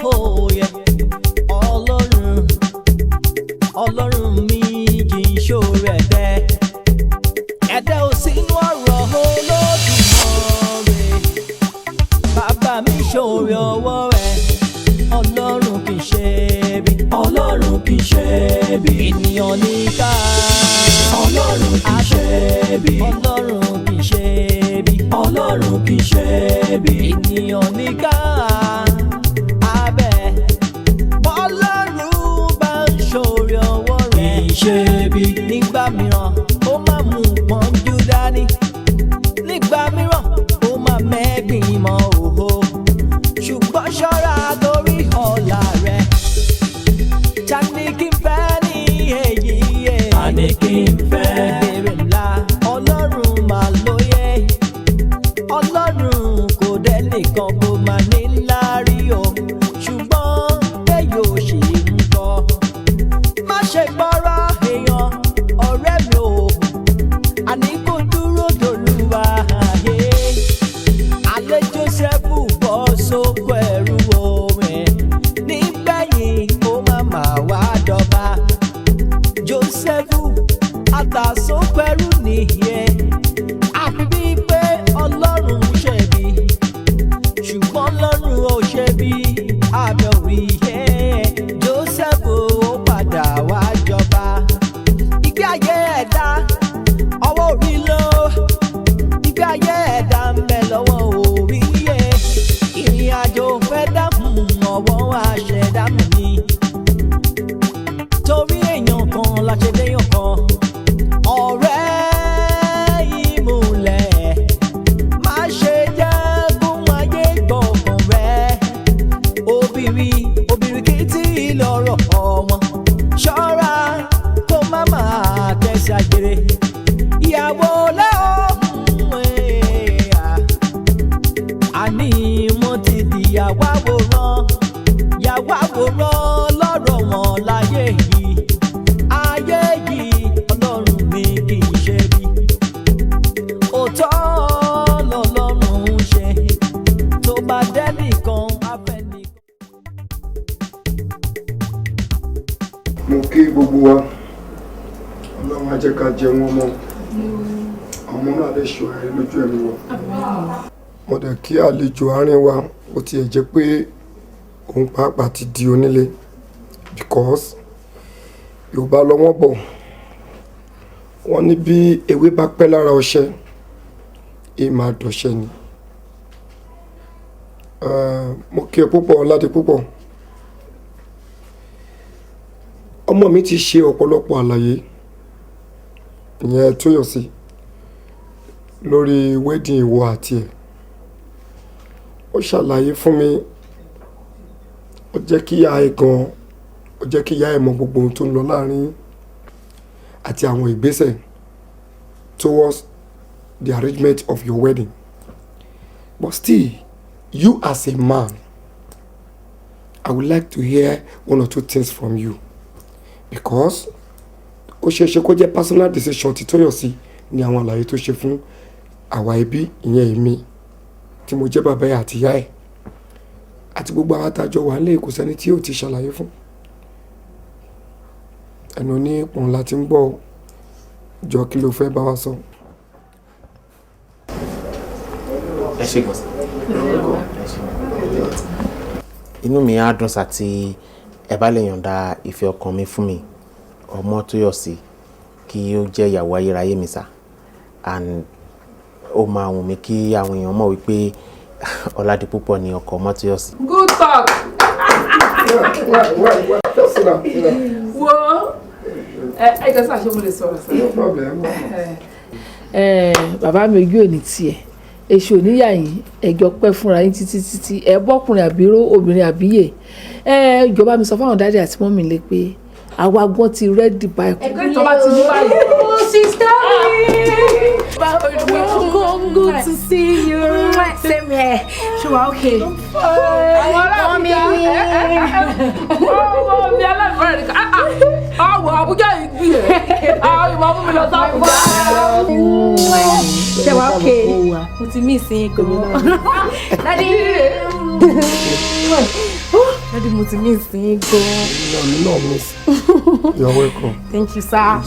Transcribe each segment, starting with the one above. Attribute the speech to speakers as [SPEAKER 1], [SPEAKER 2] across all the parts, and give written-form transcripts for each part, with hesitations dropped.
[SPEAKER 1] oh yeah. Ọlọ́run mi kì í ṣòro ẹ̀dẹ́. Ẹ̀dẹ́ ò sínú ọ̀rọ̀ Olódùmarè. Bàbá mi ṣòro ọwọ́ rẹ̀. Ọlọ́run kì í ṣe bí. Ọlọ́run kì í ṣe bí. Ènìyàn ní ká. Ọlọ́run kì í ṣe bí. Ọlọ́run kì í ṣe bí. Ọlọ́run kì í ṣe bí. Ènìyàn ní ká. Ṣe bí nígbà mìíràn ó máa mú pọ́njú dání, nígbà mìíràn ó máa mẹ́gbìn mọ́ òhò, ṣùgbọ́n ṣọ́ra torí ọ̀la rẹ̀. Ta ni kí n fẹ́ ní èyí yẹ? Ta ni kí n fẹ́? Ìbéèrè ńlá Ọlọ́run máa lóye. Ọlọ́run kò dé nìkan kó máa ní ńlá rí o, ṣùgbọ́n bẹ́ẹ̀ yóò ṣe ń kọ́. Má ṣe gbọ́rọ̀ ọ̀rẹ́ mi ò, àní kò dúró dòlúwa ayé. Alẹ́ Jósẹ́fù bọ́ sóko ẹrú omi, nígbẹ̀yìn ó máa wá dọba. Jósẹ́fù àtàsóko ẹrú nìyẹn, àfi bíi pé Ọlọ́run ṣẹ̀bi, ṣùgbọ́n Ọlọ́run ò ṣẹ̀bi, àbẹ̀ òrì yẹn. Jósẹ́fù ó padà wá jọba. Ìgbé ayé ẹ̀dá ọwọ́ orí ló, ìgbé ayé ẹ̀dá ń bẹ lọ́wọ́ orí yẹ. Ìrìn àjò fẹ́ dàmú ọwọ́ àṣẹ̀dámù ni. Torí èèyàn kan la ṣe léèyàn kan. Ọ̀rẹ́ ìmùlẹ̀ má ṣe jẹ́ fún ayé gbọ̀ngàn rẹ̀. Obìnrin kì í tí ì lọ́rọ̀ ọmọ. Ṣọ́ra kó má máa tẹ̀sí àgbèrè. Ìyàwó lẹ́hìn àní mo ti di yàwá wòran lọ́rọ̀ wọn láyé yìí. Ayé yìí Ọlọ́run mi kì í ṣe bí. Òótọ́ lọ́lọ́run ń ṣe, tó bá dé nìkan afẹ́ nìkan.
[SPEAKER 2] Mo kí gbogbo wa, Ọlọ́run á jẹ́ ká jẹ wọ́n mọ́, ọmọ náà lè ṣọ́ ẹ lójú ẹ̀mí wọn. Mo dẹ̀ kí àlejò àárín wa, ó tiẹ̀ jẹ́ pé òun pàápàá ti di onílé, because Yorùbá lọ wọ́n bọ̀, wọ́n ní bí ewé bá pẹ́ lára ọṣẹ ẹ máa dọ̀ṣẹ ni. Mo kí ẹ púpọ̀, Ọládé púpọ̀. Ọmọ mi ti ṣe ọ̀pọ̀lọpọ̀ àlàyé, ìyẹn Tóyọ̀sí, lórí wedding ìwọ àti ẹ̀. Ó ṣàlàyé fún mi, ó jẹ́ kí ìyá ẹ̀ gan, ó jẹ́ kí ìyá ẹ̀ mọ gbogbo ohun tó ń lọ láàrin àti àwọn ìgbésẹ̀ towards the arrangement of your wedding. But still, you as a man, I would like to hear one or two things from you. Because ó ṣeéṣe kó jẹ́ personal decision ti Tóyọ̀sí ni àwọn àlàyé tó ṣe fún àwa ẹbí, ìyẹn èmi tí mo jẹ́ bàbá ẹ̀ àti ìyá ẹ̀ àti gbogbo àwọn àtàjọ wà nílé, kò sẹ́ni tí ò ti ṣàlàyé fún. Ẹnu ní pọ̀n láti ń gbọ́, jọ kí ló fẹ́ bá wa sọ.
[SPEAKER 3] Ẹ ṣé gan. Inú mi á dùn sáti ẹ bá lè yọ̀ǹda ìfẹ́ ọkàn mi fún mi, Ọmọ́tóyọ̀sí, kí ó jẹ́ ìyàwó ayérayé mi sá. And ó máa wù mí kí àwọn èèyàn mọ̀ wípé Ọládipúpọ̀ ni ọkọ Ọmọ́tóyọ̀sí.
[SPEAKER 4] Good talk. Wo ẹ jẹ́ sáà ṣé mo lè sọ̀rọ̀ sí.
[SPEAKER 2] No problem.
[SPEAKER 4] Bàbá mi ojú òní tiẹ̀, èṣù oníyà yín, ẹjọ́ pẹ́ fúnra yín títí ẹ bọ́kùnrin àbíró obìnrin àbíyè. Ìjọba mi sọ fáwọn dáadé àti mọ́mì lé pé àwa gbọ́n ti rẹ́dì báyìí. Ẹgbẹ́ ìjọba ti ní báyìí. Oh, sister mi. Welcome, good to see you. Same here. Ṣé wàá okay? Àwọn aláàbí ọmọ mi aláàbí rẹ̀ ká. Àwọn Àbújá yìí gbì ẹ̀. Àwọn ìmọ̀ ọmọ mi lọ sí Àbújá. Ṣé wàá okay? Mo ti mí ìsìn ìkòmọ́. Dádì.
[SPEAKER 5] Daddy, mo ti miss yín gan.
[SPEAKER 2] No, miss. You're welcome.
[SPEAKER 5] Thank you, sir.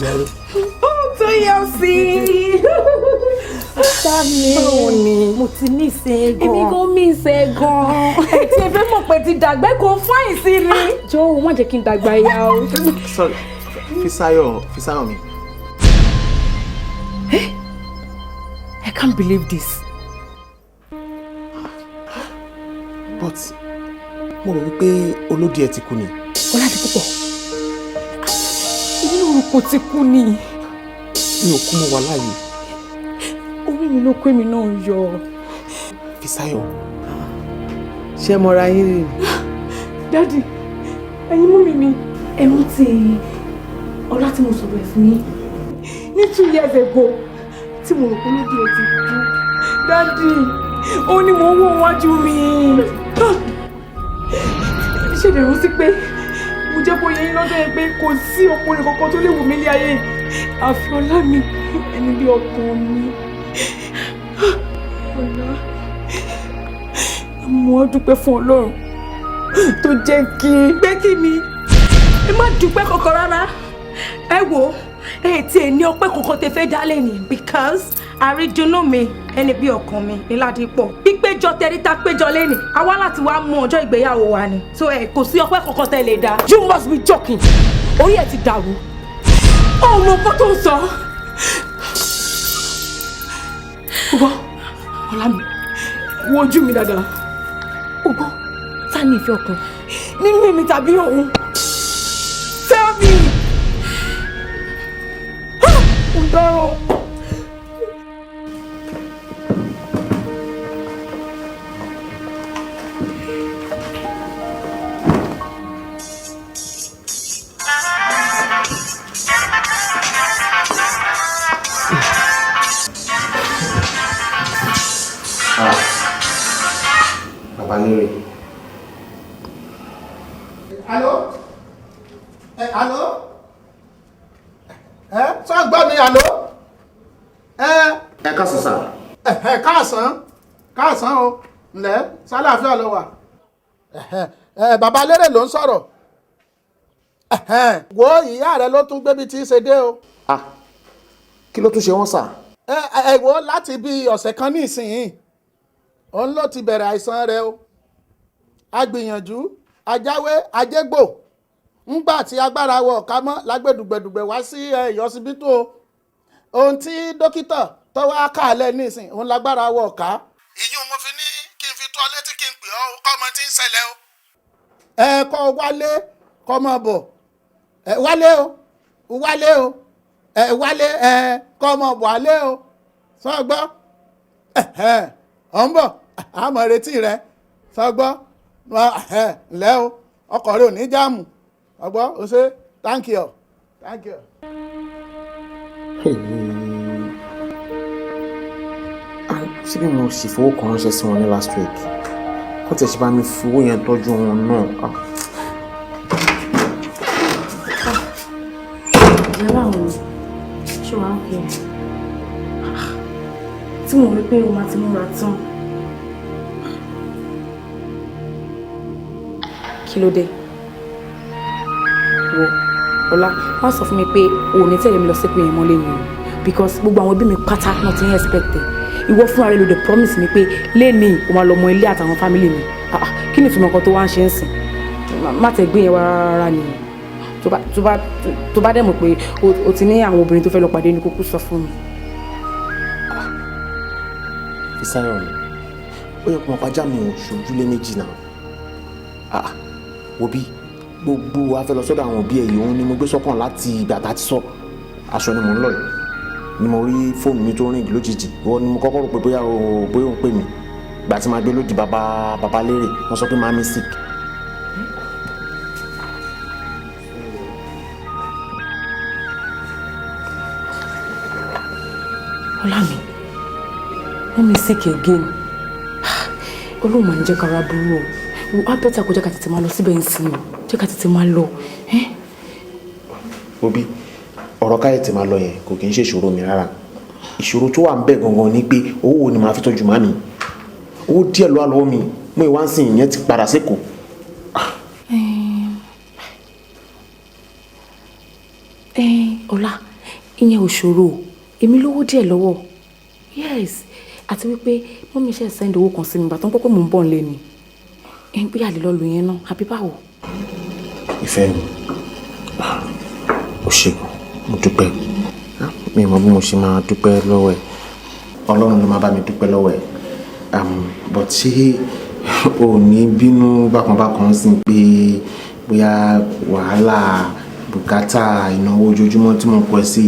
[SPEAKER 5] Tóyọ̀sí. Báwo ni? Mo ti miss ẹ gan. Èmi gan miss ẹ gan. Tí ẹ fẹ́ mọ̀ pé ti dàgbẹ́ kò fáìn sí ni. Jọ̀ọ́ má jẹ́ kí n dàgbà ya o.
[SPEAKER 3] Sorry, Fisayo mi.
[SPEAKER 5] I can't believe this.
[SPEAKER 3] But mo rò wípé olódì ẹ ti kú ni.
[SPEAKER 5] Ọládipúpọ̀. Inú orúkọ ti kú ni.
[SPEAKER 3] Mi ò kú mọ́ wa láàyè.
[SPEAKER 5] Orí mi ló kó èmi náà yọ.
[SPEAKER 3] Fisayo.
[SPEAKER 1] ṣé mọ́ra yín rí?
[SPEAKER 5] Daddy, ẹ̀yin mú mi. Ẹ rántí ọlá tí mo sọ̀rọ̀ ẹ̀ fún yín. Ní 2 years ago, tí mo rò pé olódì ẹ ti kú. Daddy, ó ní mo wó wájú mi. Ṣé lè rántí pé mo jẹ́ kó yẹ yín lọ́jọ́ yẹn pé kò sí ọkùnrin kankan tó lè wù mí lé ayé àfi ọlá mi, ẹni bí ọkàn mi. Ọlá, mo dúpẹ́ fún Ọlọ́run tó jẹ́ kí gbẹ́kì mi. Ẹ má dúpẹ́ kankan rárá. Ẹ wò ẹ tí ẹ ní ọpẹ́ kankan tẹ́ fẹ́ dálé ni because àrídùnnú mi ẹni bí ọkàn mi ní Ládìpọ̀. Pípéjọ tẹríta péjọ lẹ́nì àwa láti wá mú ọjọ́ ìgbéyàwó wa ni. So ẹ kò sí ọpẹ́ kankan tẹ́ lè dá. You must be joking. Orí ẹ ti dàrú. Ọmọ nǹkan tó ń sọ. Ọgbọ́n ọlá mi wo ojú mi dáadáa. Ọgbọ́n ta ni ìfẹ́ ọkàn nínú èmi tàbí òun? Tell me. Ó dárò.
[SPEAKER 3] Bàbá Lérè.
[SPEAKER 6] Allô? Allô? Sọ gbọ́ mi, allô?
[SPEAKER 3] Ẹ káàsán sà.
[SPEAKER 6] Káàsán o. Ǹlẹ́, sálàáfíà ló wà. Bàbá Lérè ló ń sọ̀rọ̀. Wo ìyá rẹ ló tún gbébi tí í ṣe dé o.
[SPEAKER 3] Kí ló tún ṣe wọ́n sà?
[SPEAKER 6] Wo láti bí ọ̀sẹ̀ kan ní ìsinyìí. Òun ló ti bẹ̀rẹ̀ àìsàn rẹ o. A gbìyànjú, ajáwé, ajégbò. Ńgbà tí agbára wọ ọ̀ká mọ́ lágbèdùgbẹ̀dùgbẹ̀ wá sí ìyọsibítù o. Ohun tí dókítà tọ́wọ́ kàálẹ̀ nísìn òun lágbára wọ ọ̀ká. Ìyún mo fi ní kí n fi tó ọ létí kí n pè ọ́ kọ́ ọmọ tí ń ṣẹlẹ̀ o. Kọ́ wálé kọ́ mọ bọ̀. Wálé o wálé kọ́ mọ bọ̀ wálé o. Sọ gbọ́ ọ̀ ń bọ̀ àmọ̀ retí rẹ. Sọ gbọ́ ǹlẹ́ o ọkọ̀ rẹ ò ní jáàmù. Ọgbọ́ o ṣe thank you.
[SPEAKER 3] Ṣé bí mo sì fowó kan ránṣẹ́ sí wọn ní last week? Kó tẹ̀ ṣe bá mi fi owó yẹn tọ́jú wọn náà.
[SPEAKER 5] Ìyá báwo ni? Ṣé wàá ń pè é? Tí mo rí pé o máa ti múra tán. Kí ló dé? Wo Ọlá, wọ́n sọ fún mi pé o ò ní tẹ̀lé mi lọ sí pé yẹn mọ́lé yìí o because gbogbo àwọn ẹbí mi pátá náà ti ń expect ẹ̀. Ìwọ fúnra rẹ ló dé promise mi pé lẹ́ẹ̀ni o máa lọ mọ ilé àtàwọn family mi. Kí ni ìtumọ̀ kan tó wá ń ṣe ń sìn? Má tẹ̀ gbé yẹn wá rárá ni. Tó bá dẹ̀ mọ̀ pé o ti ní àwọn obìnrin tó fẹ́ lọ pàdé ní kúkú sọ fún mi.
[SPEAKER 3] Fisayo mi, ó yẹ kó máa pàjá mi ò ṣojúlé méjì náà. Wo bí gbogbo afẹ́ lọ sọ́dọ̀ àwọn òbí ẹ̀ yìí òun ni mo gbé sọ́kàn láti ìgbà tá a ti sọ. Aṣọ ni mò ń lọ yìí ni mo rí fóònù mi tó rìn lójijì. Ìwọ ni mo kọ́kọ́ rò pé bóyá ó ń pè mí. Ìgbà tí màá gbé lódì bàbá Lérè wọ́n sọ pé màá mi sick.
[SPEAKER 5] Ọlá mi, wọ́n mi sick again. Olóhùn máa ń jẹ́ kára burú o. Wọ́n á bẹ́tà kó jẹ́ ká tètè máa lọ síbẹ̀ ń sìn o. Jẹ́ ká tètè máa lọ.
[SPEAKER 3] Obi, ọ̀rọ̀ káyọ̀ tí máa lọ yẹn kò kí ń ṣe ìṣòro mi rárá. Ìṣòro tó wà ń bẹ̀ gangan ni pé owó wo ni màá fi tọ́jú màmí. Owó díẹ̀ ló wà lọ́wọ́ mi. Mo ìwá ń sìn ìyẹn ti padà sékòó.
[SPEAKER 5] Ọlá ìyẹn ò ṣòro èmi lówó díẹ̀ lọ́wọ́ yes àti wípé mọ́mí ṣe send owó kan sí mi bàtán pé mò ń bọ̀ nílé ni bí àlè lọ lò yẹn náà àbí báwo.
[SPEAKER 3] ìfẹ́ mi ò ṣe mo dúpẹ́ mi mọ bí mo ṣe máa dúpẹ́ lọ́wọ́ ẹ̀ ọlọ́run ló máa bá mi dúpẹ́ lọ́wọ́ ẹ̀ but ṣé o ní bínú bákanbákan sí pé bóyá wàhálà bùkátà ìnáwó ojoojúmọ́ tí mo pọ̀ sí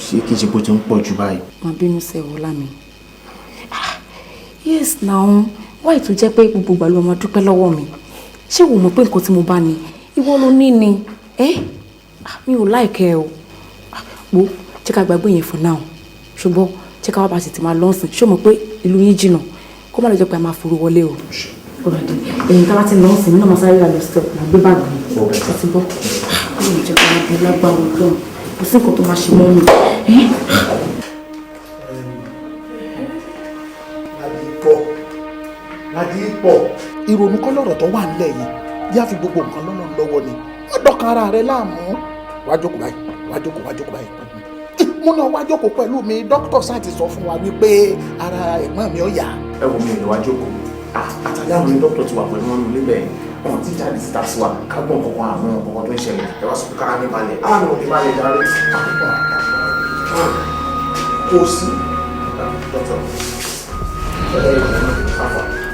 [SPEAKER 3] ṣé kìí ṣe bó ti ń pọ̀ jù báyìí.
[SPEAKER 5] máa bínú sẹ́wọ́ lámì yes now wáyé tó jẹ́ pé gbogbo ìgbà ló máa dúpẹ́ lọ́wọ́ mi ṣé wò mọ̀ pé nǹkan tí mo bá ní ìwọ ló ní ni mi ò láìkẹ́ o wo jẹ́ ká gbàgbé yẹn for now ṣùgbọ́n jẹ́ ká wá bá sì ti máa lọ́sìn ṣé o mọ̀ pé ìlú yín jìnnà kó má lè jẹ́ pé a máa forú wọlé o. ẹ̀yìn tá a bá ti lọ́sìn mi náà máa sáré ra lọ step máa gbé báàgì mi ó ti bọ́ ó lè jẹ́ ká máa bí lágbára ọlọ́run kò sí nǹkan tó máa ṣe mọ́ mi.
[SPEAKER 6] Ládìpọ̀ ìrònú kọ́ lọ́rọ̀ tó wà nílẹ̀ yìí yá fi gbogbo nǹkan lọ́nà lọ́wọ́ ni wọ́n dọ̀kan ara rẹ láàmú wá jókòó báyìí mo náà wá jókòó pẹ̀lú mi dókítà sáà ti sọ fún wa wípé ara ẹ̀gbọ́n mi ò yá.
[SPEAKER 3] ẹ wo mi ò lè wá jókòó àtàlẹ́ àwọn dókítà ti wà pẹ̀lú wọn nílé bẹ́ẹ̀ wọn ti jáde síta sí wa kágbọ́n kankan àwọn kankan tó ń ṣẹlẹ̀ ẹ wá sọ pé kára mi balẹ̀ àwọn ò lè balẹ̀ darí. kò sí dókítà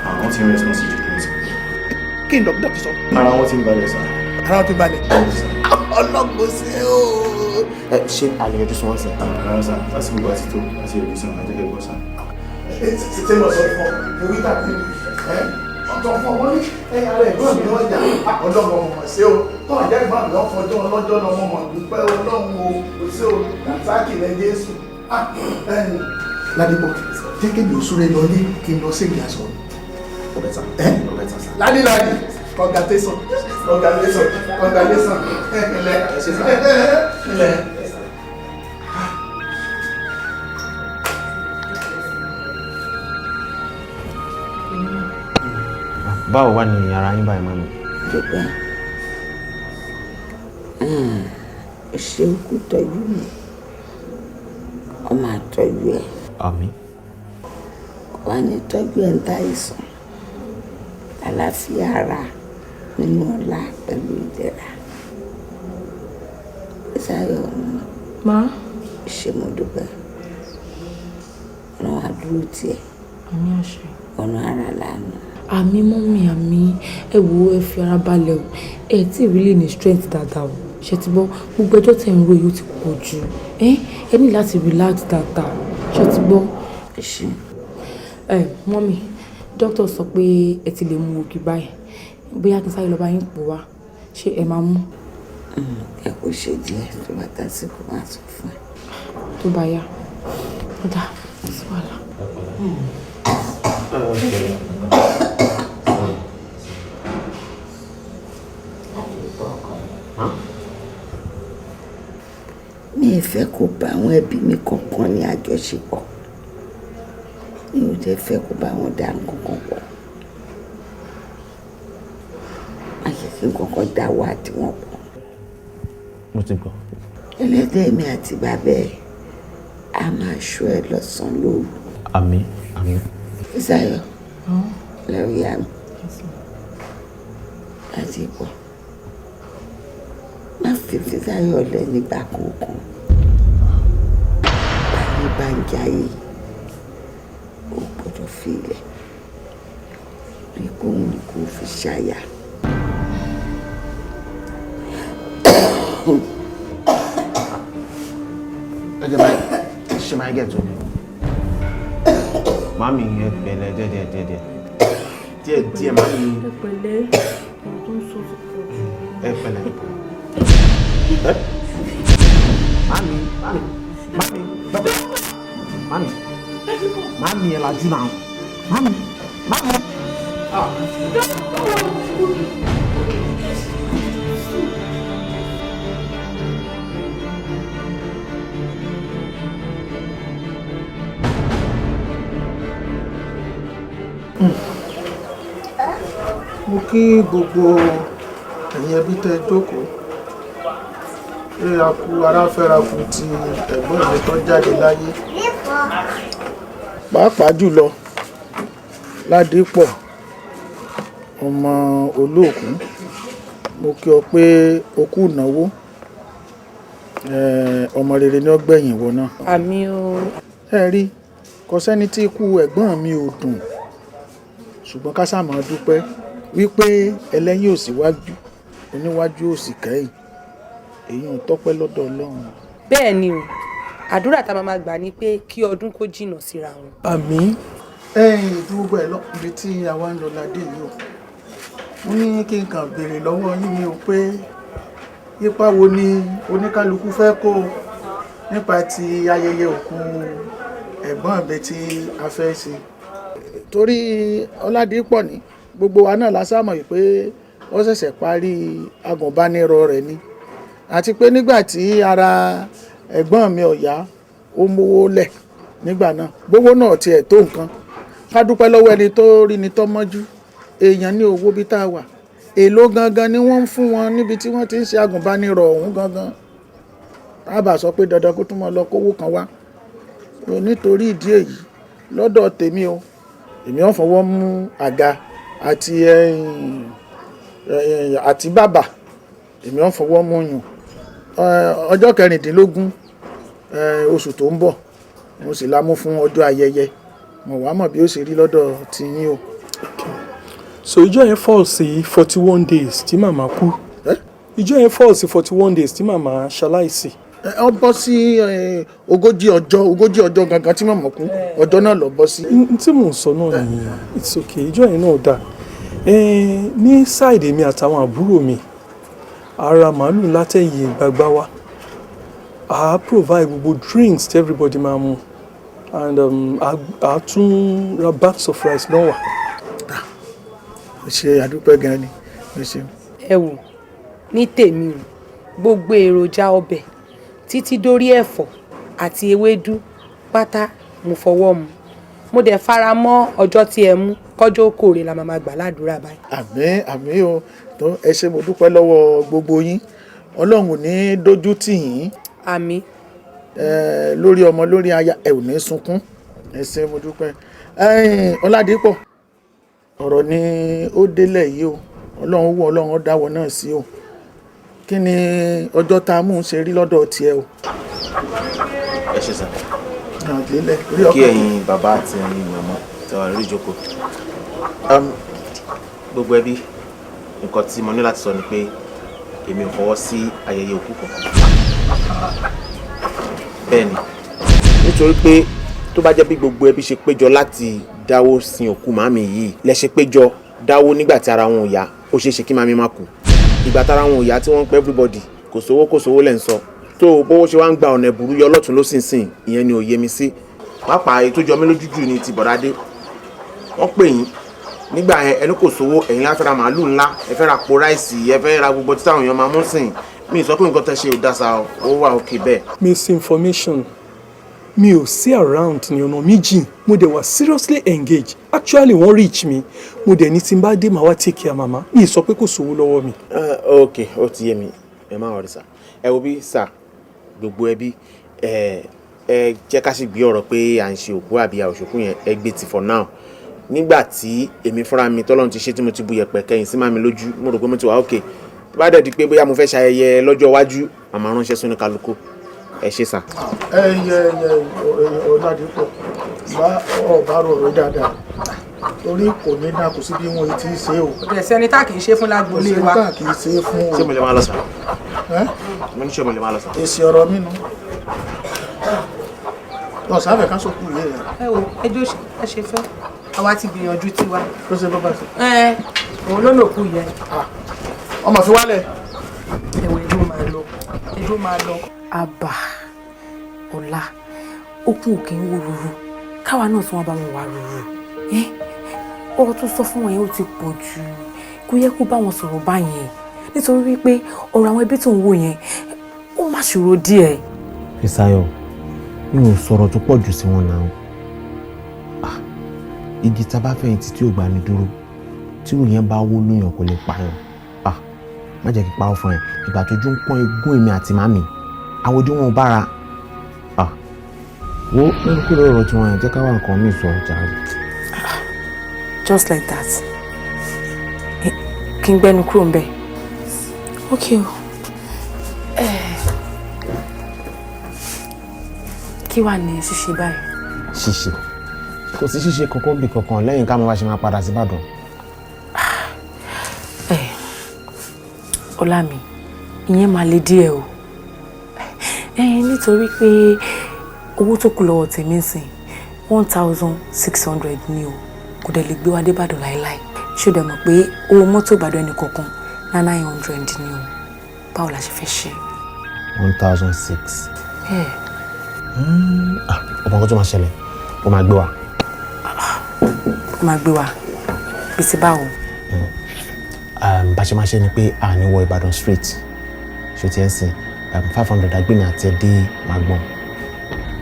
[SPEAKER 3] àwọn tí ń rẹ̀ sọ́sì jù kúrò sí.
[SPEAKER 6] kí n dókítà ti sọ.
[SPEAKER 3] ara wọn ti ń balẹ̀ sá.
[SPEAKER 6] ara wọn ti ń balẹ̀. ọlọ́gbọ̀n sí o.
[SPEAKER 3] ẹ ṣé àlẹ́ yọjú sí wọn sí.
[SPEAKER 7] rárá sá lásìkò bá ti tó láti yọjú sí wọn àjẹkẹ́ bọ́ sá.
[SPEAKER 6] ṣe lọ sọ fún ọ ewì tàbí ọ̀tọ̀ fún ọmọ ní ara ẹ̀gbọ́n mi ọjà ọlọ́gbọ̀n mọ̀ sí o tó àjẹ́ ìgbà mi ọ̀fọ̀jọ́ ọlọ́jọ́ náà mọ̀ dúpẹ́ ọlọ́run o kò sí o làtàkì rẹ Jésù. Ládìpọ̀ jẹ́ kí mi ò súré lọ ní kí n lọ sí ìgbà sọ. Ládì congratulation ilẹ̀.
[SPEAKER 3] báwo wà ní ara yín báyìí mọ́mi.
[SPEAKER 8] dúpẹ́ ṣé kú tọ́jú mi ọmọ àtọ́jú ẹ̀
[SPEAKER 3] àmín.
[SPEAKER 8] wà ní tọ́jú ẹ̀ ń ta ìsàn àlàáfíà ara nínú ọlá pẹ̀lú ìdẹ̀ra ìsáyọ̀ ọ̀nà
[SPEAKER 5] má
[SPEAKER 8] ṣe mo dúpẹ́ ọ̀nà àdúró tiẹ̀
[SPEAKER 5] àmì àṣẹ.
[SPEAKER 8] ọ̀nà ara lànà.
[SPEAKER 5] àmì mọ́mí àmì ẹ wo ẹ fi ara balẹ̀ o ẹ tí ì really ní strength dáadáa o ṣe ti gbọ́ gbogbo ẹjọ́ tẹ̀ ń ro yóò ti pọ̀ jù ẹ ní láti relax dáadáa ṣe ti gbọ́. Mọ́mí dókítà sọ pé ẹ ti lè mu ògì báyìí bóyá kí n sáré lọ bá yín pò wá ṣé ẹ máa mú.
[SPEAKER 8] ẹ kò ṣe díẹ̀ tó bá tásìkò máa sọ fún ẹ.
[SPEAKER 5] tó bá yá ó dà sí wàhálà.
[SPEAKER 8] mi ì fẹ́ kó bá àwọn ẹbí mi kankan ní àjọṣepọ̀ mi ò dẹ̀ fẹ́ kó bá wọn dá nǹkan kan pọ̀ àṣìṣe kankan dá wà tí wọ́n pọ̀.
[SPEAKER 3] mo ti gbọ́.
[SPEAKER 8] ẹlẹ́dẹ̀ mi àti bàbá ẹ̀ a máa ṣọ́ ẹ lọ́sàn-án lóru.
[SPEAKER 3] àmín àmín.
[SPEAKER 8] Ìsáyọ̀ lẹ́rù yá mi láti pọ̀ má fi Físáyọ̀ lẹ̀ nígbà kankan báyìí bá ń jayé ó gbọ́dọ̀ fi ilẹ̀ rí kóhun ni kò fi ṣàyà.
[SPEAKER 3] ṣe máa gẹ̀ tó mami ẹ pẹ̀lẹ́ díẹ̀ mami
[SPEAKER 5] ẹ pẹ̀lẹ́ ọ̀rọ̀ tó ń sọ ti pọ̀ jù.
[SPEAKER 3] ẹ pẹ̀lẹ́ mami ẹ lajú náà mami.
[SPEAKER 6] mo kí gbogbo ẹ̀yin ẹbí tẹ́ jókòó pé a kú aráfẹ́ra kù ti ẹ̀gbọ́n mi tó jáde láyé. Pàápàá jùlọ Ládìpọ̀ ọmọ olóòkú, mo kí ọ pé o kú ìnáwó, ọmọ rere ni ó gbẹ̀yìn ìwọ náà.
[SPEAKER 5] àmì o.
[SPEAKER 6] ẹ rí kò sẹ́ni tí ikú ẹ̀gbọ́n mi ò dùn, ṣùgbọ́n ká sáà máa dúpẹ́ wípé ẹlẹ́yìn ò síwájú oníwájú ò sì kẹ́yìn, èyí ń tọ́pẹ́ lọ́dọ̀ Ọlọ́run.
[SPEAKER 5] bẹ́ẹ̀ ni o, àdúrà tá a máa gbà ni pé kí ọdún kó jìnnà síra wọn.
[SPEAKER 6] àmín. ẹ̀yin ìdúró ẹ̀ lọ ibi tí àwa ń lọ ládé yìí o, mo ní kí n kàn béèrè lọ́wọ́ yín ni o pé ipa wo ni oníkálukú fẹ́ kó nípa ti ayẹyẹ òkú ẹ̀gbọ́n mi tí a fẹ́ ṣe. Torí Ọládìpọ̀ ní gbogbo wa náà la sámọ̀ yìí pé wọ́n ṣẹ̀ṣẹ̀ parí agùnbánirọ̀ rẹ̀ ni, àti pé nígbà tí ara ẹ̀gbọ́n mi ọ̀yá ó mówó lẹ̀ nígbà náà, gbogbo náà tiẹ̀ tó nǹkan, ká dúpẹ́ lọ́wọ́ ẹni tó rí ni tó mọ́jú. Èèyàn ní owó bí tá a wà, èló gangan ni wọ́n ń fún wọn níbi tí wọ́n ti ń ṣe agùnbánirọ̀ ọ̀hún gangan. Tábà sọ pé dandan kó tún mọ́ lọ kówó kan wá. Nítorí ìdí èyí lọ́dọ̀ tèmi o, èmi ò fọwọ́ mú àga àti bàbà, èmi ò fọwọ́ mú yùn. Ọjọ́ 16 oṣù tó ń bọ̀ mo sì lámú fún ọjọ́ ayẹyẹ, mo wá mọ̀ bí ó ṣe rí lọ́dọ̀ tiyín o.
[SPEAKER 9] So ìjọ yẹn fall sí 41 days tí màmá kú. Ìjọ yẹn fall sí 41 days tí màmá ṣaláìsí.
[SPEAKER 6] Ó bọ́ sí ogójì ọjọ́ gangan tí màmá kú, ọjọ́ náà lọ bọ́ sí.
[SPEAKER 9] Tí mò ń sọ náà ni it's okay, ìjọ yẹn náà dà. Ní sáìdì mi àtàwọn àbúrò mi, ara màálù látẹ̀yìn gbàgbá wa, I provide gbogbo drinks tí everybody máa mu, and I tún ra bags of rice náà wà.
[SPEAKER 6] Ṣe àdúpẹ́ gan ni.
[SPEAKER 5] ẹ wò ní tèmi o, gbogbo èròjà ọbẹ̀ títí dórí ẹ̀fọ́ àti ewédú pátá mo fọwọ́ mu, mo dẹ̀ fara mọ́ ọjọ́ tí ẹ mú kọjọ́ kòrè la máa gbà ládùúrà báyìí.
[SPEAKER 6] Àmín àmín o, tó ẹ ṣé mo dúpẹ́ lọ́wọ́ gbogbo yín, Ọlọ́run ò ní dójú tì yín.
[SPEAKER 5] Àmín.
[SPEAKER 6] Lórí ọmọ lórí aya ẹ ò ní sunkún, ẹ ṣé mo dúpẹ́. Ọládìpọ̀, ọ̀rọ̀ ni ó délẹ̀ yìí o, Ọlọ́run wò Ọlọ́run dáwọ́ náà sí o. Kí ni ọjọ́ tá a mú un ṣe rí lọ́dọ̀ tiẹ̀ o?
[SPEAKER 3] ẹ ṣe sàn.
[SPEAKER 6] Kí
[SPEAKER 3] kí ẹ̀yin bàbá àti ẹ̀yin màmá tẹwà lórí ìjókòó. Gbogbo ẹbí, nǹkan tí mo ní láti sọ ni pé èmi ò fọwọ́ sí ayẹyẹ òkú kankan. Bẹ́ẹ̀ ni, nítorí pé tó bá jẹ́ bí gbogbo ẹbí ṣe péjọ láti dáwó sin òkú màmí yìí lẹ ṣe péjọ dáwó nígbà tí ara wọn ò yá, ó ṣeé ṣe kí màmí má kú. Ìgbà tára wọn ò yá tí wọ́n ń pẹ́ everybody kò sówó lẹ́ ń sọ, tó bówó ṣe wá ń gba ọ̀nà ẹ̀bùrú yọ lọ́tún lósìnsìn, ìyẹn ni ò yé mi sí. Pàápàá èyí tó jọ mí lójú jù ni ti Bọ̀dádé. Wọ́n pè yín nígbà yẹn, ẹni kò sówó, ẹ̀yin á fẹ́ ra màálù ńlá, ẹ fẹ́ ra po ráìsì, ẹ fẹ́ ra gbogbo tí táwọn èèyàn máa mú sìn. Mi sọ pé nǹkan tẹ́ ṣe ò dáṣà, ó wà òkè bẹ́ẹ̀.
[SPEAKER 9] Misinformation. Mi ò sí around ní ọ̀nà méjì, mo dẹ̀ wà seriously engaged. Actually wọ́n reach mi, mo dẹ̀ ní tí n bá dé màá wá take care màmá. Mi sọ pé kò sówó lọ́wọ́ mi.
[SPEAKER 3] Ok, ó ti yé mi, ẹ má wọrí sà. Ẹ wo bí sà, gbogbo ẹbí ẹ jẹ́ ká sì gbé ọ̀rọ̀ pé à ń ṣe òkú àbí àòṣòkú yẹn ẹ gbé ti for now. Nígbà tí èmi fúnra mi tọ́lọ́run ti ṣe tí mo ti bu yẹ̀pẹ̀ kẹ́yìn sí màmí lójú, mo rò pé mo ti wà ok. Tó bá dẹ̀ di pé bóyá mo fẹ́ ṣayẹyẹ lọ́jọ́ iwájú, màmá ránṣẹ́ sóní kálukú. Ẹ ṣé sà.
[SPEAKER 6] Ọládìpọ̀ bá ọ̀bá rọrùn dáadáa, torí kò ní náà kò sí bí wọ́n ti ṣe o.
[SPEAKER 5] Kò sí ẹni tá kì í ṣe fún lágbolé wa.
[SPEAKER 6] Kò sí ẹni tá kì í ṣe fún o.
[SPEAKER 3] Ṣé mo lè máa lọ sà? Mo ní ṣé mo lè máa lọ sà?
[SPEAKER 6] Èsì ọ̀rọ̀ mi nu. Lọ sábẹ̀ ká sókú yé rẹ̀.
[SPEAKER 5] Ẹ wo ẹjọ́ ẹ ṣe fẹ́, àwa ti gbìyànjú tiwa.
[SPEAKER 6] Ló ṣe bọ́ bá ṣe.
[SPEAKER 5] Òun ló lòkù yẹn.
[SPEAKER 6] Ọmọ fi wálẹ̀.
[SPEAKER 5] Ẹ̀wọ̀ ẹjọ́ máa lọ.
[SPEAKER 10] Àbà ọ̀la okùn òkè ń wò rúru, káwa náà tí wọ́n bá wọn wà rúru. Ọ̀rọ̀ tó sọ fún wọn yẹn ó ti pọ̀ jù, kò yẹ kó bá wọn sọ̀rọ̀ báyẹn, nítorí wípé ọ̀rọ̀ àwọn ẹbí tó ń wò yẹn ó má ṣòro díẹ̀.
[SPEAKER 3] Fisáyọ̀, mi ò sọ̀rọ̀ tó pọ̀ jù sí wọn náà. Igi tá bá fẹ̀yìntì tí ò gbà ní dúró, tí òun yẹn bá wó lóyàn kò lè pààyàn. Má jẹ́ kí pa ọ́ fún ẹ, ìgbà tójú ń pọ́n egún èmi àti màmí. àwọn ojú wọn ò bára wo nínú kúrò ọ̀rọ̀ tí wọ́n yẹn jẹ́ ká wá nǹkan míì sọ ọjà rẹ̀.
[SPEAKER 10] Just like that. Kí n gbẹ́nu kúrò ń bẹ̀. Okay o. Kí wàá ní ṣíṣe báyìí?
[SPEAKER 3] Ṣíṣe kò sí ṣíṣe kankan bí kankan lẹ́yìn ká máa bá ṣe máa padà sí Ìbàdàn.
[SPEAKER 10] Ọlá mi, ìyẹn máa le díẹ̀ o. Nítorí pé owó tó kù lọ́wọ́ tèmi ń sìn 1,600 ni o, kò dẹ̀ lè gbé wa dé Ìbàdàn láéláé. Ṣé o dẹ̀ mọ̀ pé owó mọ́tò Ìbàdàn ẹnì kọ̀ọ̀kan ná 900 ni o? Báwo la ṣe fẹ́ ṣe?
[SPEAKER 3] 1,600. Ọmọ kan tó máa ṣẹlẹ̀, ó máa gbé wa.
[SPEAKER 10] Ó máa gbé wa bí ti báwo?
[SPEAKER 3] Bá ṣe máa ṣe ni pé a ní wọ Ìbàdàn street ṣe ti ẹ̀ sìn 500 agbẹ́mi àti ẹ̀dí Màgbọ́n.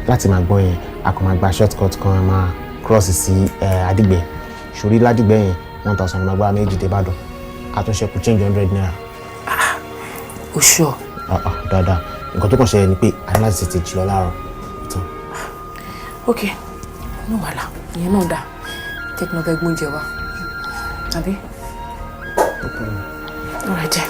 [SPEAKER 3] Láti Màgbọ́n yẹn a kò máa gba shortcut kan a máa cross sí Àdìgbẹ́. Ṣorí Ládìgbẹ́ yẹn 1,000 máa gbá méjì dé Ìbàdàn. Àtúnṣe kù change 100 naira.
[SPEAKER 10] O sure?
[SPEAKER 3] Dáadáa. Nǹkan tó kàn ṣẹlẹ̀ ni pé a ní láti tètè jí lọ láàárọ̀.
[SPEAKER 10] Ok, no wàhálà, ìyẹn náà dà. Jẹ́ kí n lọ bẹ gbóúnjẹ wa. Àbí? All right then.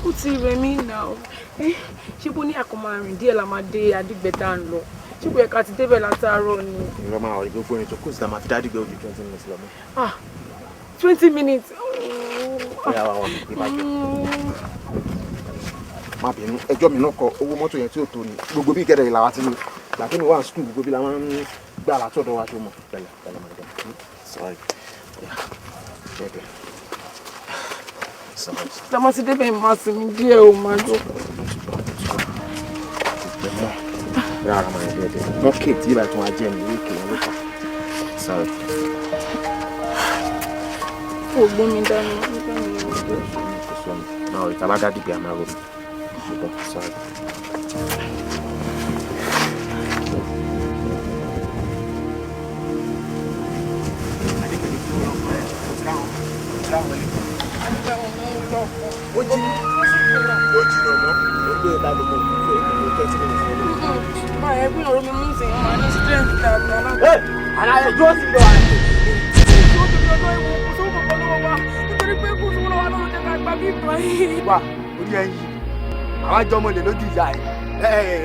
[SPEAKER 5] Ó ti rẹ̀ mí náà. Ṣé bó ní àkọ́mọ́ rìn díẹ̀ la máa dé Àdìgbẹ́ tá à ń lọ? Ṣé kò yẹ ká ti débẹ̀ látàárọ̀ ni?
[SPEAKER 3] Ìrọ̀ máa rí gbogbo ìrìn tó kù sí àmà fi Àdìgbẹ́ ojú 20 minutes lọ mọ́.
[SPEAKER 5] 20 minutes.
[SPEAKER 3] Ìyá wa wọn ní ìbàjẹ́. Má bínú ẹjọ́ mi náà kọ owó mọ́tò yẹn tí ò tó ni. Gbogbo bí ìkẹ́dẹ̀ ìlà wa ti ní. Ìgbà tí mi wà ní skul gbogbo bí la máa ń gbà látọ̀dọ̀ wa tó mọ̀. Bẹ́ẹ̀ máa dẹ̀. Sorry.
[SPEAKER 5] Lọ́mọ ti débẹ̀ máa sinmi díẹ̀ o máa jókòó.
[SPEAKER 3] Rárá máa ń gbé ẹ̀dẹ̀. Wọ́n kéètì ìbá tí wọ́n á jẹ́ mi ní ìkèlè ló fà. Sorry.
[SPEAKER 5] Kò gbé mi dání.
[SPEAKER 3] Náà ìta bá dá dìgbà máa rò mí. Sorry. Ó jí lọ́nà ó gbé ìbálòpọ̀ fún èkó 30 minutes.
[SPEAKER 5] Máa ẹ gbé ọ̀rọ̀ mi mú sí ọmọ ní strength tàbí
[SPEAKER 3] aláyẹ̀ dúró sí lọ àyè.
[SPEAKER 5] Ó ti fi ọjọ́ ìwọ̀n kò sówó kankan lọ́wọ́ wa nítorí pé kò sówó lọ́wọ́ lọ́wọ́ jẹ́ ká gbà bí ìgbà yìí.
[SPEAKER 11] Wà orí ẹyin àwọn àjọ ọmọ lè lójú ìyá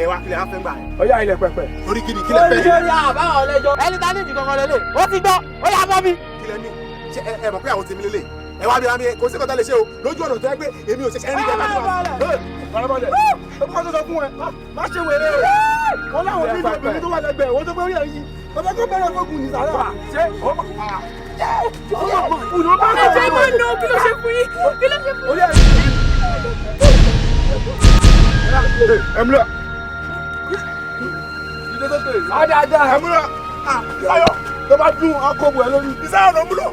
[SPEAKER 11] ẹ wá kílẹ̀ afẹ́ gbà ẹ. Ọyá ilẹ̀ pẹpẹ. Orí kìíní kílẹ̀ pẹ́.
[SPEAKER 3] Orí àbáwọn ọlẹ́jọ́ ẹni tá ní ìdí kankan lélẹ̀ ó ti gbọ́ ó yà bọ́ mi.
[SPEAKER 11] Kílẹ̀ ní ṣe ẹ mọ̀ pé àwọn tèmi lélẹ̀ ẹ wá bí wá mi kò sí kọ́tà lè ṣe o lójú ọ̀nà tó yẹ pé èmi ò ṣẹ̀ṣẹ̀ ń rí jẹ́ta níwájú. Farabalẹ̀ ó kọ́ tó sọ fún ẹ má ṣe wèrè o wọ́n láwọn bí obìnrin tó wà lẹ́gbẹ̀ẹ́ wọ́n tó pé orí ẹ̀ yí ọ̀dọ́ tó bẹ̀rẹ̀ fógun ní sàrẹ́ ṣé ó máa
[SPEAKER 5] Ẹ̀jẹ̀ máa ń nà kí ló ṣe fún yín? Kí ló ṣe fún yín?
[SPEAKER 11] Ẹ̀múlá Adada Ẹ̀múlá Sáyọ̀ tó bá dún akọ́bù ẹ̀ lórí Ìsáyọ̀ ló múlò.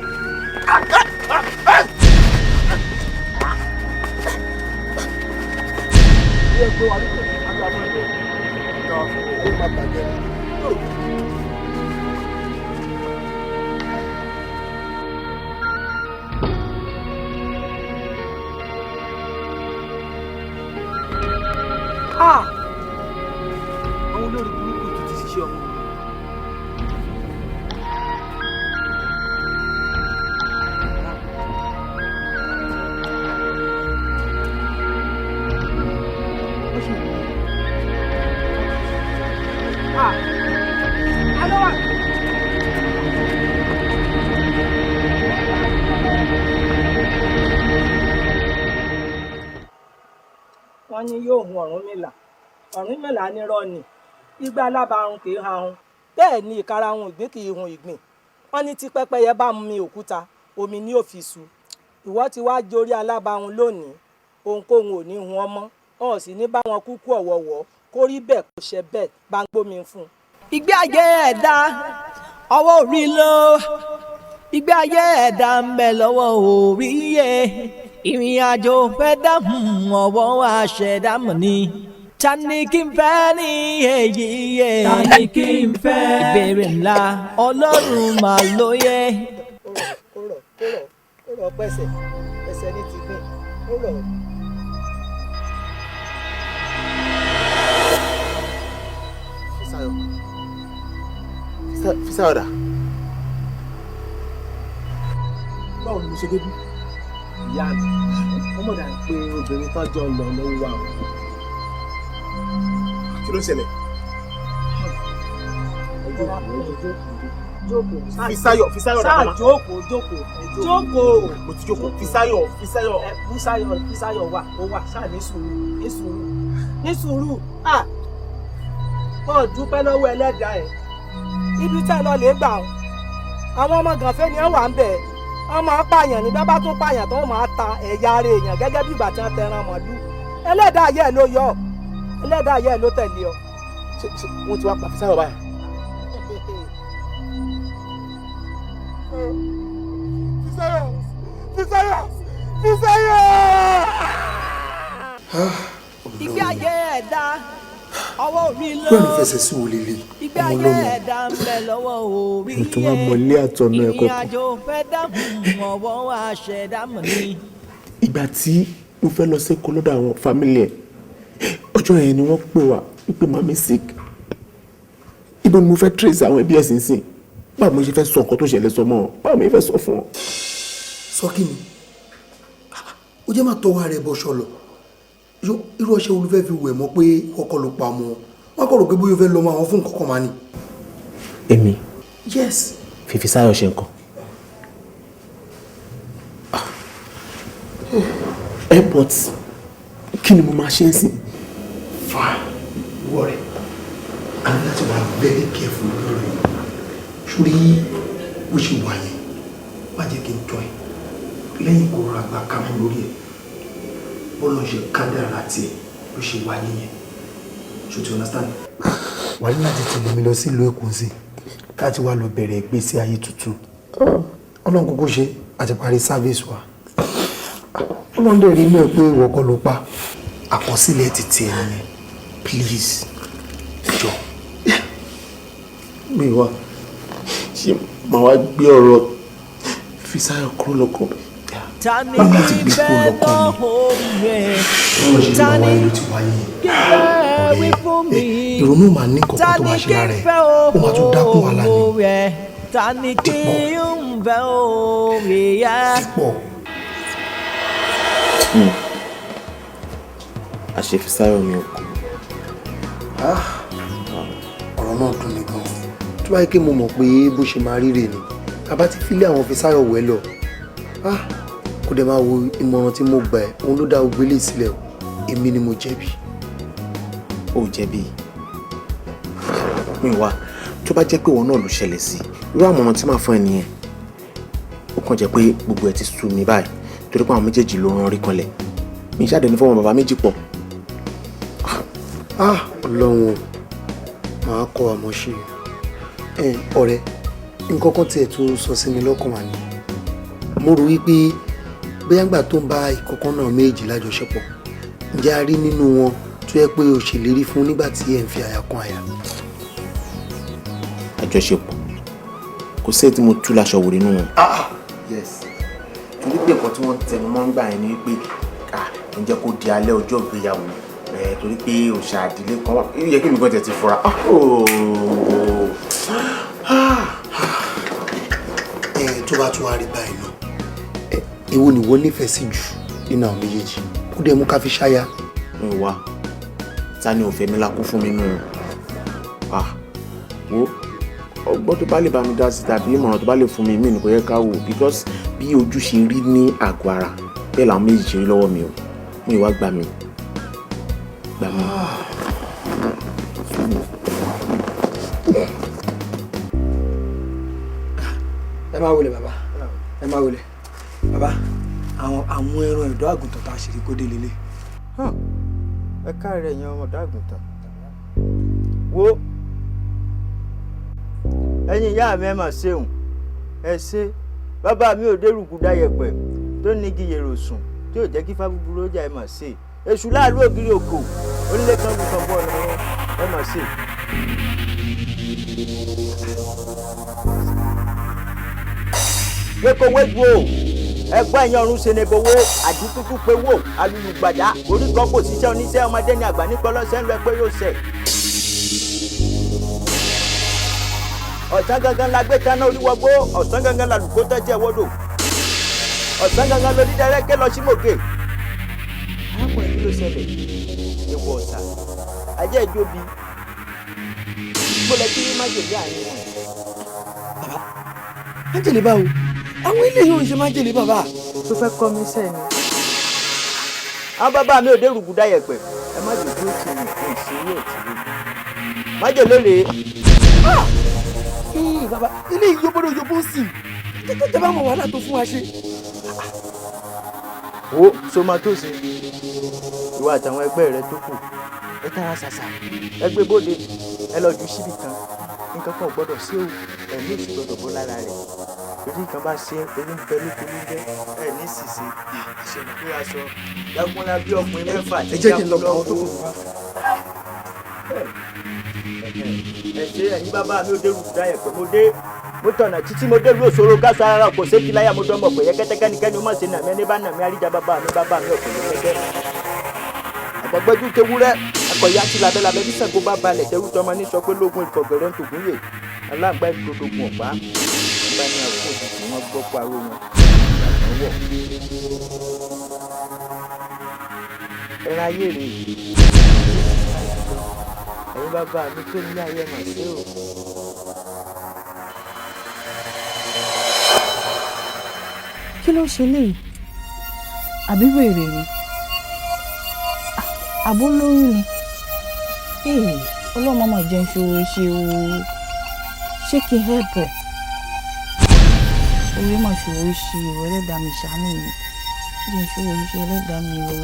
[SPEAKER 1] Àwọn olórí burúkú tó ti ṣiṣẹ́ ọmọ.
[SPEAKER 12] Wọ́n ní yóò hun Ọ̀rúnmìlà nírọ́ ni igbá alábàárùn kì í harun bẹ́ẹ̀ ni ìkarahun ìgbín kì í hun ìgbín. Wọ́n ní tí pẹ́pẹ́yẹ bá mu mi òkúta omi ní òfìsù. Ìwọ ti wá jórí alábàárùn lónìí ohunkóhun ò ní hun ọmọ ọ̀ sì ní bá wọn kúkú ọ̀wọ̀wọ̀ kó rí bẹ́ẹ̀ kó ṣe bẹ́ẹ̀ bá ń gbómi fún un.
[SPEAKER 1] Ìgbé ayé ẹ̀dá ọwọ́ orí ló ìgbé ayé ẹ̀dá ń bẹ lọ́wọ́ oríyé ìrìn àjò fẹ́ dáhùn ọwọ́ àṣẹ̀dá mọ̀ ni. Ta ni kí n fẹ́ ní èyí yé? Ta ni kí n fẹ́? Ìbéèrè ńlá Ọlọ́run mà lóye.
[SPEAKER 12] ó rọ̀ pẹ̀sẹ̀ ní ti gbìn ó rọ̀.
[SPEAKER 3] Fisáyọ̀ dà.
[SPEAKER 11] báwo ni mo ṣe débí? ìyá mi wọ́n mọ̀ dáa pé obìnrin kan jọ lọ lọ́wọ́ wa o. kí ló ń ṣẹlẹ̀? Fisáyọ̀ dà mama.
[SPEAKER 12] jókòó.
[SPEAKER 11] mo ti jókòó.
[SPEAKER 12] Fisáyọ̀ wà ó wà ṣáà ní sùúrù. Ó dúpẹ́ lọ́wọ́ ẹlẹ́dàá ẹ̀. Ibi tẹ́ lọ lè gbà ọ́. Àwọn ọmọ gànfẹ́ ni wọ́n wà ń bẹ̀. Wọ́n máa pààyàn ní bá bá tún pààyàn tó máa ta ẹ̀yà ara èèyàn gẹ́gẹ́ bí ìgbà tí wọ́n tẹran màálù. Ẹlẹ́dàá ayé ẹ̀ ló yọ ọ́. Ẹlẹ́dàá ayé ẹ̀ ló tẹ̀lé ọ.
[SPEAKER 11] wọ́n ti wá pa Fisáyọ̀ báyìí. Fisáyọ̀.
[SPEAKER 1] ìgbé ayé ẹ̀dá ọwọ́ orí ló.
[SPEAKER 2] bẹ́ẹ̀ ni fẹsẹ̀ sí wo lélẹ̀
[SPEAKER 1] ìgbé
[SPEAKER 2] ọmọ
[SPEAKER 1] ayé
[SPEAKER 2] ọlọ́mọ.
[SPEAKER 1] ẹ̀dá ń bẹ lọ́wọ́ orí
[SPEAKER 2] mo tún wá mọ ilé àtọ̀nà ẹ̀kọ́
[SPEAKER 1] ìrìn
[SPEAKER 2] kan.
[SPEAKER 1] àjò fẹ́ dáhùn ọwọ́ àṣẹ̀dá mọ̀ ni.
[SPEAKER 3] ìgbà tí mo fẹ́ lọ sí Èkó lọ́dọ̀ àwọn fámìlì ẹ̀ ọjọ́ yẹn ni wọ́n pè wá wípé màmí sick. ibo ni mo fẹ́ trace àwọn ẹbí ẹ̀ sínsìn báwo mo ṣe fẹ́ sọ nǹkan tó ṣẹlẹ̀ sọmọ báwo mo ṣe fẹ́ sọ fún ọ.
[SPEAKER 2] sọ kí ni ó jẹ́ máa tọwọ́ rẹ̀ bọ́ ṣọlọ irú ọṣẹ olùfẹ́ fi wẹ̀ mọ́ pé ọkọ ló pa ọmọ wọn kọ̀ rò pé bóyá ó fẹ́ lọ́mọ àwọn fún nǹkan kan máa ní.
[SPEAKER 3] èmi
[SPEAKER 2] yes.
[SPEAKER 3] Fisáyọ̀ ṣe nǹkan. airport kí ni mo máa ṣe ń sìn.
[SPEAKER 2] fine worry a ní láti wà very careful lórí rẹ̀ sórí bó ṣe wà yẹn má jẹ́ kí n tọ́ ẹ lẹ́yìn kó rọra gba kámú lórí ẹ̀ bọ́lá ṣe kádàrá tiẹ̀ ló ṣe wá nìyẹn ṣó ti understand. wà ní láti tẹ̀lé mi lọ sílùú Èkó sí láti wá lọ bẹ̀rẹ̀ ìgbésí ayé tuntun ọlọ́run kúkú ṣe àti parí service wa ọlọ́run dẹ̀ rí mẹ́ pé ìwọ kọ́ ló pa àkọsílẹ̀ ti tiẹ̀ nìyẹn please jọ.
[SPEAKER 3] mi wá ṣe máa wá gbé ọ̀rọ̀ Fisáyọ̀ kúrò lọ́kàn mi.
[SPEAKER 1] Ta ni kí n fẹ́ lọ́wọ́ rẹ̀? Ta ni kí n fẹ́ wí fún mi?
[SPEAKER 2] ìrònú màá ní kọ̀ọ̀kan tó máa ṣe lára ẹ̀ ó máa tún dákún wàhálà ni.
[SPEAKER 1] Ta ni kí n fẹ́ òwe yá?
[SPEAKER 3] àṣẹ Fisáyọ̀ mi ò kú.
[SPEAKER 2] ọ̀rọ̀ náà dùn mí gan tó bá yẹ kí mo mọ̀ pé bó ṣe máa ríre ni bàbá ti fi lé àwọn Fisáyọ̀ wẹ̀ lọ kó dẹ̀ máa wo ìmọ̀ràn tí mo gbà ẹ́ òun ló dá gbogbo eléyìí sílẹ̀ o èmi ni mo jẹ̀bi.
[SPEAKER 3] ó jẹ̀bi mi wá tó bá jẹ́ pé òun náà ló ṣẹlẹ̀ sí irú àmọ̀ràn tí màá fún ẹ nìyẹn ó kàn jẹ́ pé gbogbo ẹ ti sú mi báyìí torí pé àwọn méjèèjì ló rán rí kanlẹ̀ mi ṣáà dẹni fọwọ́n bàbá méjì pọ̀.
[SPEAKER 2] ọlọ́run máa kọ́ àmọ́ ṣe ọ̀rẹ́ nǹkan kan tiẹ̀ tó sọ sí mi lọ́kàn wá ni mo rò wípé bóyá gbà tó ń bá ìkọ̀kan náà méjì lájọṣepọ̀ ǹjẹ́ a rí nínú wọn tó yẹ pé o ṣèlérí fún nígbà tí ẹ̀ ń fi àyà kan àyà.
[SPEAKER 3] àjọṣepọ̀ kò sí èyí tí mo tú láṣọ wò nínú wọn. yes torí pé nǹkan tí wọ́n tẹnu mọ́ ń gbà yẹn ni pé ǹjẹ́ kó di alẹ́ ọjọ́ ìgbéyàwó torí pé òòṣà àdílé kan wà yẹ kí mi gan tẹ̀ ti fura.
[SPEAKER 2] tó bá tún wá rí báyìí náà èwo ni wọ́n nífẹ̀ẹ́ sí jù nínú àwọn méjèèjì kó dẹ̀ mú ká fi ṣáyà.
[SPEAKER 3] wá ta ni ò fẹ́ mi lákún fún mi nù wo ọgbọ́n tó bá lè bá mi dá sí tàbí ìmọ̀ràn tó bá lè fún mi mí nìkan yẹ ká wò because bí ojú ṣe rí ní àgọ́ ara bẹ́ẹ̀ làwọn méjì ṣe rí lọ́wọ́ mi o mú ìwà gbà mí.
[SPEAKER 2] ẹ máa wọlé bàbá ẹ máa wọlé bàbá àwọn ẹran ẹ̀dọ́ àgùntàn tá a ṣe rí kó dé lélẹ̀.
[SPEAKER 13] ẹ káàárẹ̀ ẹ̀yin ọmọ ọ̀dọ́ àgùntàn wo ẹ̀yin ìyá mi ẹ mà ṣeun ẹ ṣe bàbá mi ò dérùkú dáyẹ̀pẹ̀ tó ní igi yèrò sùn tí ò jẹ́ kí fábúburú ó jà ẹ mà ṣe èṣù láàlú ògiri òkò onílé kan lù kan bọ̀ ọ̀nà ẹ mà ṣe. wékowé wo ẹgbẹ́ ẹ̀yàn ọ̀run ṣe ní gbowó àdúkúkú pé wò alùlùgbàdá orí kan kò síṣẹ́ oníṣẹ́ ọmọdé ní àgbà nípọ́lọ́sẹ́ ń lọ ẹgbẹ́ yóò ṣẹ̀. ọ̀sán gangan la gbé taná oríwọ́gbó ọ̀sán gangan la lùkó tẹ́jẹ́ wọ́dọ̀ ọ̀sán gangan lórí dẹ́rẹ́kẹ́ lọ sí mòkè. àwọn èyí ló ṣẹlẹ̀ ewu ọ̀sà ajé ìjọbi gbọ́dọ̀ kí májèlé àárín wọn.
[SPEAKER 2] bàbá májèlé báwo àwọn ilé yóò ṣe májèlé bàbá.
[SPEAKER 13] tó fẹ́ kọ́ mi sẹ́ni. àwọn bàbá mi ò dé rúgùn dáyẹ̀pẹ̀ ẹ má jò bí ó ti rìn fún ìṣeré òtún májèlé rèé.
[SPEAKER 2] bàbá ilé ìyóbọ̀dọ̀ yóbọ̀ sí tẹ́tẹ́ bá mọ̀ wàhálà tó fún wa ṣe.
[SPEAKER 13] wo somatose ìwà àtàwọn ẹgbẹ́ rẹ tó kù ẹ tara ṣàṣà ẹ gbé bóde ẹ lọ ju síbì kan nǹkan kan ò gbọ́dọ̀ sí òwò ẹ̀mí òsì gbọ́dọ̀ bọ́ lára rẹ̀ torí nǹkan bá ṣe ewu ń bẹ lókòló ń bẹ ẹ ní ṣìṣe ìṣẹ̀lẹ̀ pé aṣọ yagunla bí ọkùnrin mẹ́fà
[SPEAKER 2] ẹ jẹ́ kí n lọ bá wọn tó kù wá.
[SPEAKER 13] ẹ ṣe ẹ̀yin bàbá mi ò dé rúdú dáyẹ̀pẹ̀ mo dé mo tọ̀nà títí mo dé lu òṣòro gáàsì ara kò sétí láyà mo dánmọ̀ pé yẹ́kẹ́tẹ́kẹ́ nìkẹ́ni ó má ṣe nàmí ẹni bá nàmí àríjà bàbá mi ọ̀pọ̀ yẹ́kẹ́tẹ́. àgbàgbọ́jú tewúrẹ́ akọ̀yà ti labẹ́labẹ́ bí Ṣàngó bá balẹ̀ tẹ́rù tọmọ ní sọ pé lóògùn ìfọ̀gẹ̀rẹ̀ ń tògún yè aláǹgbá ìgbòdogun ọ̀pá bá ní àkókò òjijì wọn gbọ́ pariwo wọn ìyàtọ̀wọ̀. ẹran ayé rè ẹ̀yin bàbá mi tó ní ayé mà ṣe o.
[SPEAKER 10] kí ló ṣe léyìí àbí wèrè ni àbó lóyún ni ọlọ́mọ máa jẹun ṣòro ṣe o ṣé kí n help ẹ̀ orí mà ṣòro ṣe o ẹlẹ́dàá mi ṣàánú mi jẹun ṣòro ṣe ẹlẹ́dàá mi o.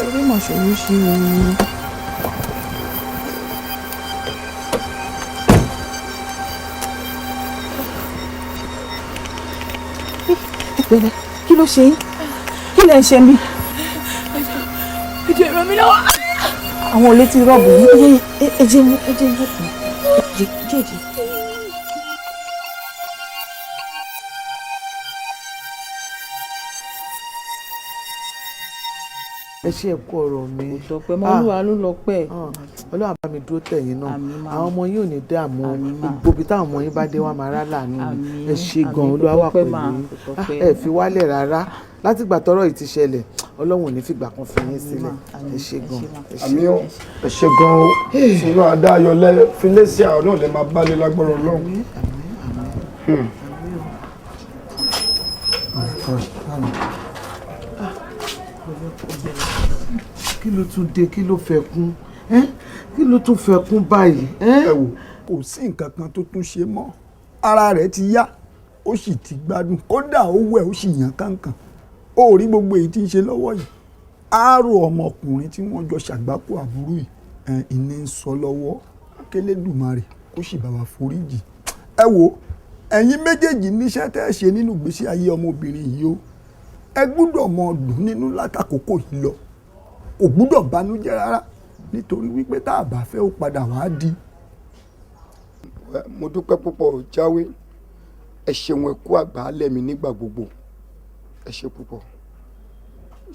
[SPEAKER 10] orí mà ṣòro ṣe o. Bẹ́ẹ̀ kí ló ṣe yín? Kí lẹ ń ṣe mí?
[SPEAKER 5] Ẹ jẹ́ ràn mí lọ́wọ́.
[SPEAKER 10] Àwọn olè ti rọ́ọ̀bù yín. Ẹ jẹ́ mú ẹ̀kún. Jẹ́jẹ́.
[SPEAKER 14] ẹ ṣe ẹ̀kú ọ̀rọ̀ mi.
[SPEAKER 4] ìṣọ̀pẹ́ mọ́ olúwa ló lọ pẹ́.
[SPEAKER 14] ọlọ́run bá mi dúró tẹ̀yìn náà àwọn ọmọ yín ò ní dààmú gbogbo ibi táwọn ọmọ yín bá dé wá máa rá láàánú ẹ ṣe gan olúwa wà pẹ̀lú ẹ fi wálẹ̀ rárá látìgbà tọ́rọ̀ yìí ti ṣẹlẹ̀ ọlọ́run ò ní fìgbà kan fi yín sílẹ̀ ẹ ṣe gan.
[SPEAKER 2] àmì ọ ẹ ṣe gan o sínú adáyọlẹ fílẹ́sìà náà lè máa bá lé lágbára ọlọ́run.
[SPEAKER 14] kí ló tún dé kí ló fẹ́ kún kí ló tún fẹ́ kún báyìí.
[SPEAKER 15] ẹ wò kò sí nǹkan kan tó tún ṣe mọ́ ara rẹ̀ ti yá ó sì ti gbádùn kódà ó wẹ̀ ó sì yàn kánkàn ó rí gbogbo èyí tí ń ṣe lọ́wọ́ yìí àárò ọmọkùnrin tí wọ́n jọ ṣàgbákò àbúrò yìí ìní ń sọ lọ́wọ́ Kélédùmarè kó sì bá wa foríjì. ẹ wò ẹ̀yin méjèèjì níṣẹ́ tẹ́ ẹ ṣe nínú ìgbésí ayé ọmọbìnrin yìí o ẹ gbúdọ̀ mọ dùn nínú látàkókò yìí lọ kò gbúdọ̀ bánújẹ́ rárá nítorí wípé tá a bá fẹ́ ó padà wá di.
[SPEAKER 2] mo dúpẹ́ púpọ̀ jáwé ẹ ṣeun ẹ̀kú àgbálẹ̀ mi nígbà gbogbo ẹ ṣe púpọ̀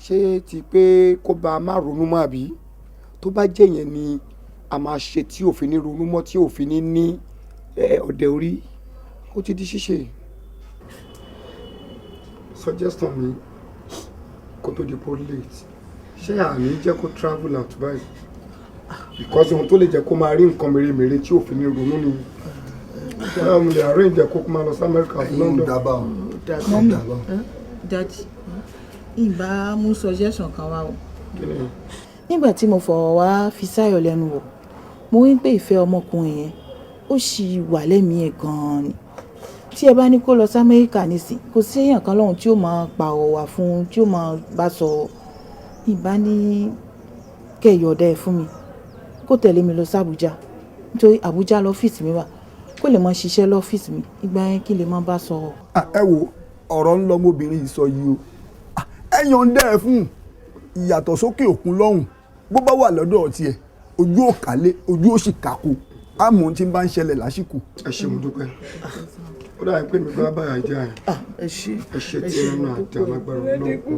[SPEAKER 2] ṣé ti pé kó bá a má ronú mọ́ àbí tó bá jẹ́ yẹn ni a máa ṣe tí òfin ní ronú mọ́ tí òfin ní ní ọ̀dẹ̀ orí ó ti di ṣíṣe. suggestion mi kó tó di po late ṣé àní jẹ́ kó travel out báyìí because ohun tó lè jẹ́ kó máa rí nǹkan mèremère tí òfin ní ronú ni mo lè arrange kó máa lọ sí America àti London.
[SPEAKER 4] mọ́mí dadi ìbá mú suggestion kan wá o.
[SPEAKER 10] nígbà tí mo fọ̀rọ̀ wá fi Sáyọ̀ lẹ́nu wò mo rí pé ìfẹ́ ọmọkùnrin yẹn ó sì wà lẹ́mìí ẹ̀ gan-an ni tí ẹ bá ní kó lọ sí Amẹ́ríkà nísìn kò sí èèyàn kan lọ́hùn tí ó máa pàrọ̀ wà fún tí ó máa bá sọ ìbá ní kẹyọ̀dá ẹ̀ fún mi
[SPEAKER 14] kó tẹ̀lé mi lọ sí Àbújá nítorí Àbújá lọ́fíìsì mi wà kó lè máa ṣiṣẹ́ lọ́fíìsì mi ìgbà yẹn kí lè máa bá sọ.
[SPEAKER 15] ẹ wo ọ̀rọ̀ ń lọ ọmọbìnrin yìí sọ yìí o ẹ yọ̀ǹda ẹ̀ fún ìyàtọ̀ sókè òkun lọ́hùn bó bá wà lọ́dọ̀ tiẹ̀ ojú ò kálé ojú ò sì kákó àmọ́ tí ń bá ń ṣẹlẹ̀ lásìkò.
[SPEAKER 2] ẹ ṣe mo dúpẹ́ ó dà pé mi bá báyà jẹ́ àyè
[SPEAKER 14] ẹ ṣe
[SPEAKER 2] tí ẹ náà àti alágbára náà kù.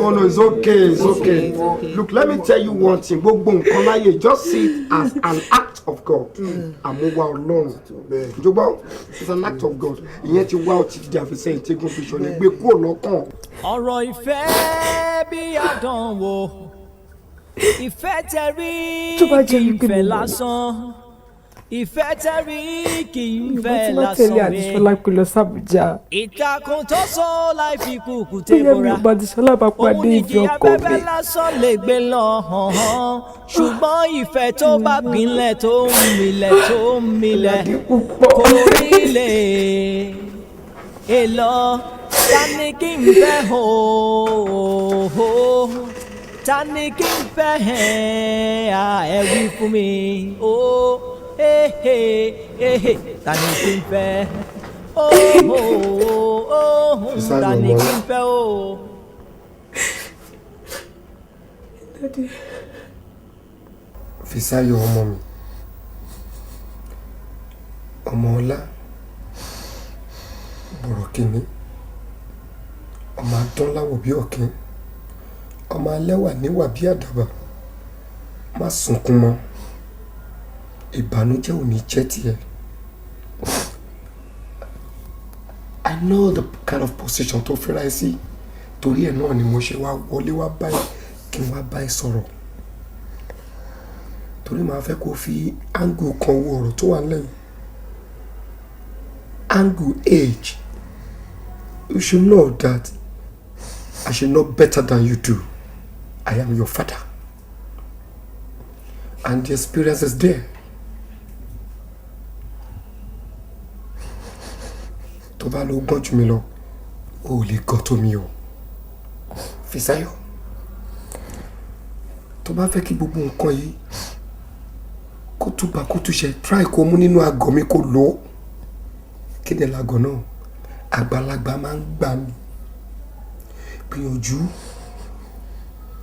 [SPEAKER 2] No, it's okay, it's okay. Look, let me tell you one thing. Gbogbo nǹkan láyé, just see it as an act of God. Àmúwá Ọlọ́run. Ìjọba, it's an act of God. Ìyẹn ti wá ọtí di àfisẹ́ ìtẹ́gùn fi ṣọlẹ̀ gbé kúrò lọ́kàn.
[SPEAKER 1] Ọ̀rọ̀ ìfẹ́ bí àdánwò. Ìfẹ́ tẹ̀rí kì í fẹ́ lásán. Ìfẹ́ tẹ̀rí kì í fẹ́ lásán rẹ̀. Ìtàkùn tó so láì fi kúkú tébora. Òun ní kí abẹ́fẹ́ lásán lè gbé lọ hàn. Ṣùgbọ́n ìfẹ́ tó bá gbilẹ̀ tó ń milẹ̀ tó ń milẹ̀ kò rí lè èlò. Ta ni kí n fẹ́ hò? Ta ni kí n fẹ́ ẹ wí fún mi? Ta ni kí n fẹ́? Ta ni kí n fẹ́ o?
[SPEAKER 2] Fisáyọ̀ ọmọ mi, ọmọ ọlá, bọ̀rọ̀ kìíní, ọmọ adánláwọ̀ bí ọ̀kín, ọmọ alẹ́wà níwà bí àdàbà, má sunkún mọ́, ìbànújẹ́ ò ní jẹ́ tiẹ̀. I know the kind of position tó fẹ́ra ẹ sí, torí ẹ̀ náà ni mo ṣe wá wọlé wá báyìí kí n wá bá ẹ sọ̀rọ̀. Torí màá fẹ́ kó fi angle kan wo ọ̀rọ̀ tó wà lẹ́yìn. Angle age. You should know that I should know better than you do. I am your father. And the experience is there. Tó bá lọ gbọ́n jù mí lọ, o ò lè gọ́ tó mi o. Fisáyọ̀, tó bá fẹ́ kí gbogbo nǹkan yìí kó túbà kó túṣe, try kó mú nínú àgọ́ mi kó lò ó. Kí ni lágọ̀ náà? Àgbàlagbà máa ń gbà mí. Gbìyànjú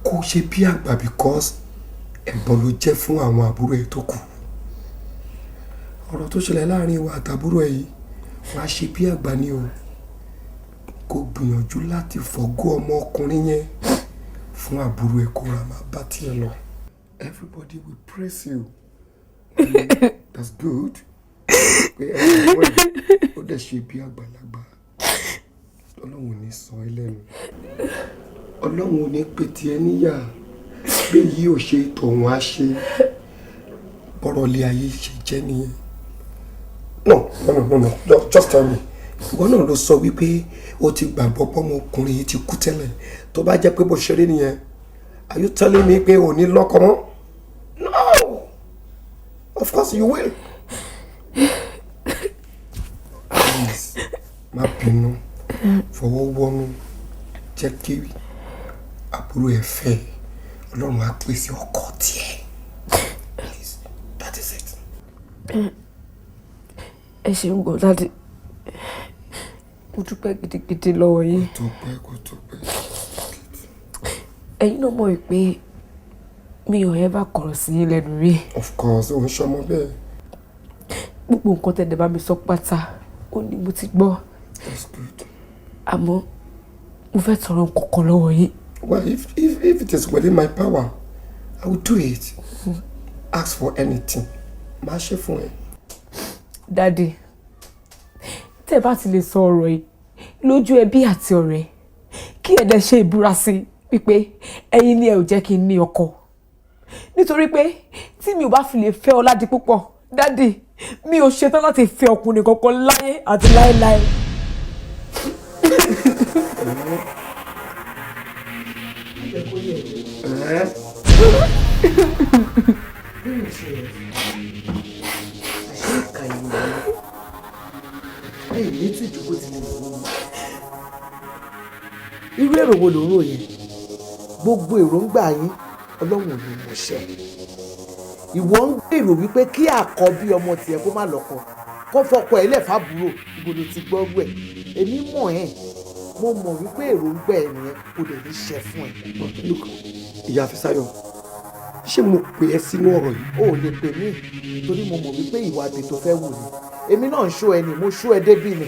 [SPEAKER 2] kó ṣe bí àgbà because ẹ̀gbọ́n ló jẹ́ fún àwọn àbúrò ẹ̀ tó kù. Ọ̀rọ̀ tó ṣẹlẹ̀ láàrin wa àtàbúrò ẹ̀ yìí wàá ṣe bí àgbà ni o. Kó gbìyànjú láti fọ̀gọ́ ọmọ ọkùnrin yẹn fún àbúrò ẹ̀ kó ra máa bá tiẹ̀ lọ. Everybody will praise you. That's good. Pé ó dẹ̀ ṣe bí àgbàlagbà. Ọlọ́run ò ní sọ ẹ́ lẹ́nu. Ọlọ́run ò ní pè tiẹ̀ níyà. Bí yìí ò ṣe tọ̀hún á ṣe. Bọ́rọ̀ lé ayé ṣe jẹ́ nìyẹn. No. Just tell me. Ìwọ náà ló sọ wípé o ti gbàgbọ́ pọ́mọkùnrin yìí ti kú tẹ́lẹ̀. Tó bá jẹ́ pé bó ṣe rí nìyẹn. Are you telling me pé o ní lọ́kọ mọ́? No. Of course you will. Please, má bínú. Fọwọ́ wọnú. Jẹ́ kí àbúrò ẹ̀ fẹ́. Ọlọ́run á pèsè ọkọ tiẹ̀. Please, that is it.
[SPEAKER 10] Ẹ ṣeun gan dáàdì. Mo dúpẹ́ gidigidi lọ́wọ́ yín.
[SPEAKER 2] Kò tó pẹ́.
[SPEAKER 10] Ẹ̀yin náà mọ̀ pé mi ò ever kọ̀rọ̀ sí yín lẹ́nu rí.
[SPEAKER 2] Of course, òun ṣọmọ bẹ́ẹ̀.
[SPEAKER 10] Gbogbo nǹkan tẹ̀lé bá mi sọ pátá ó ní mo ti gbọ́.
[SPEAKER 2] That's good.
[SPEAKER 10] Àmọ́ mo fẹ́ tọrọ nǹkan kan lọ́wọ́ yín.
[SPEAKER 2] Well, if it is within my power, I will do it. Ask for anything. Má ṣe fún ẹ.
[SPEAKER 10] Daddy, tẹ́ bá ti lè sọ ọ̀rọ̀ yìí lójú ẹbí àti ọ̀rẹ́ kí ẹ dẹ̀ ṣe ìbúra sí wípé ẹ̀yin ni ẹ ò jẹ́ kí n ní ọkọ. Nítorí pé tí mi ò bá fi lè fẹ́ Ọládipúpọ̀, Daddy, mi ò ṣetán láti fẹ́ ọkùnrin kankan láyé àti láéláé.
[SPEAKER 14] Irú èrò wo ló ń rò yẹn? Gbogbo èròǹgbà yín ọlọ́run ò ní mú ṣẹ ìwọ ń gbèrò wípé kí àkọ́bí ọmọ tiẹ̀ kó má lọ́kọ kó fọkọ ẹ̀ lẹ́fà búrò ìgbòdo ti gbọ́ wẹ̀ èmi mọ̀ ẹ́ mo mọ̀ wípé èròǹgbà ẹ̀ nìyẹn kò dẹ̀ ní ṣẹ fún ẹ.
[SPEAKER 2] ìyá Fisáyọ̀ ṣé mo pè ẹ́ sínú ọ̀rọ̀ yìí.
[SPEAKER 14] o ò lè pè mí torí mo mọ̀ wípé ìwà àbí tó fẹ́ wù mí èmi náà ń ṣó ẹni mo ṣó ẹ débì ni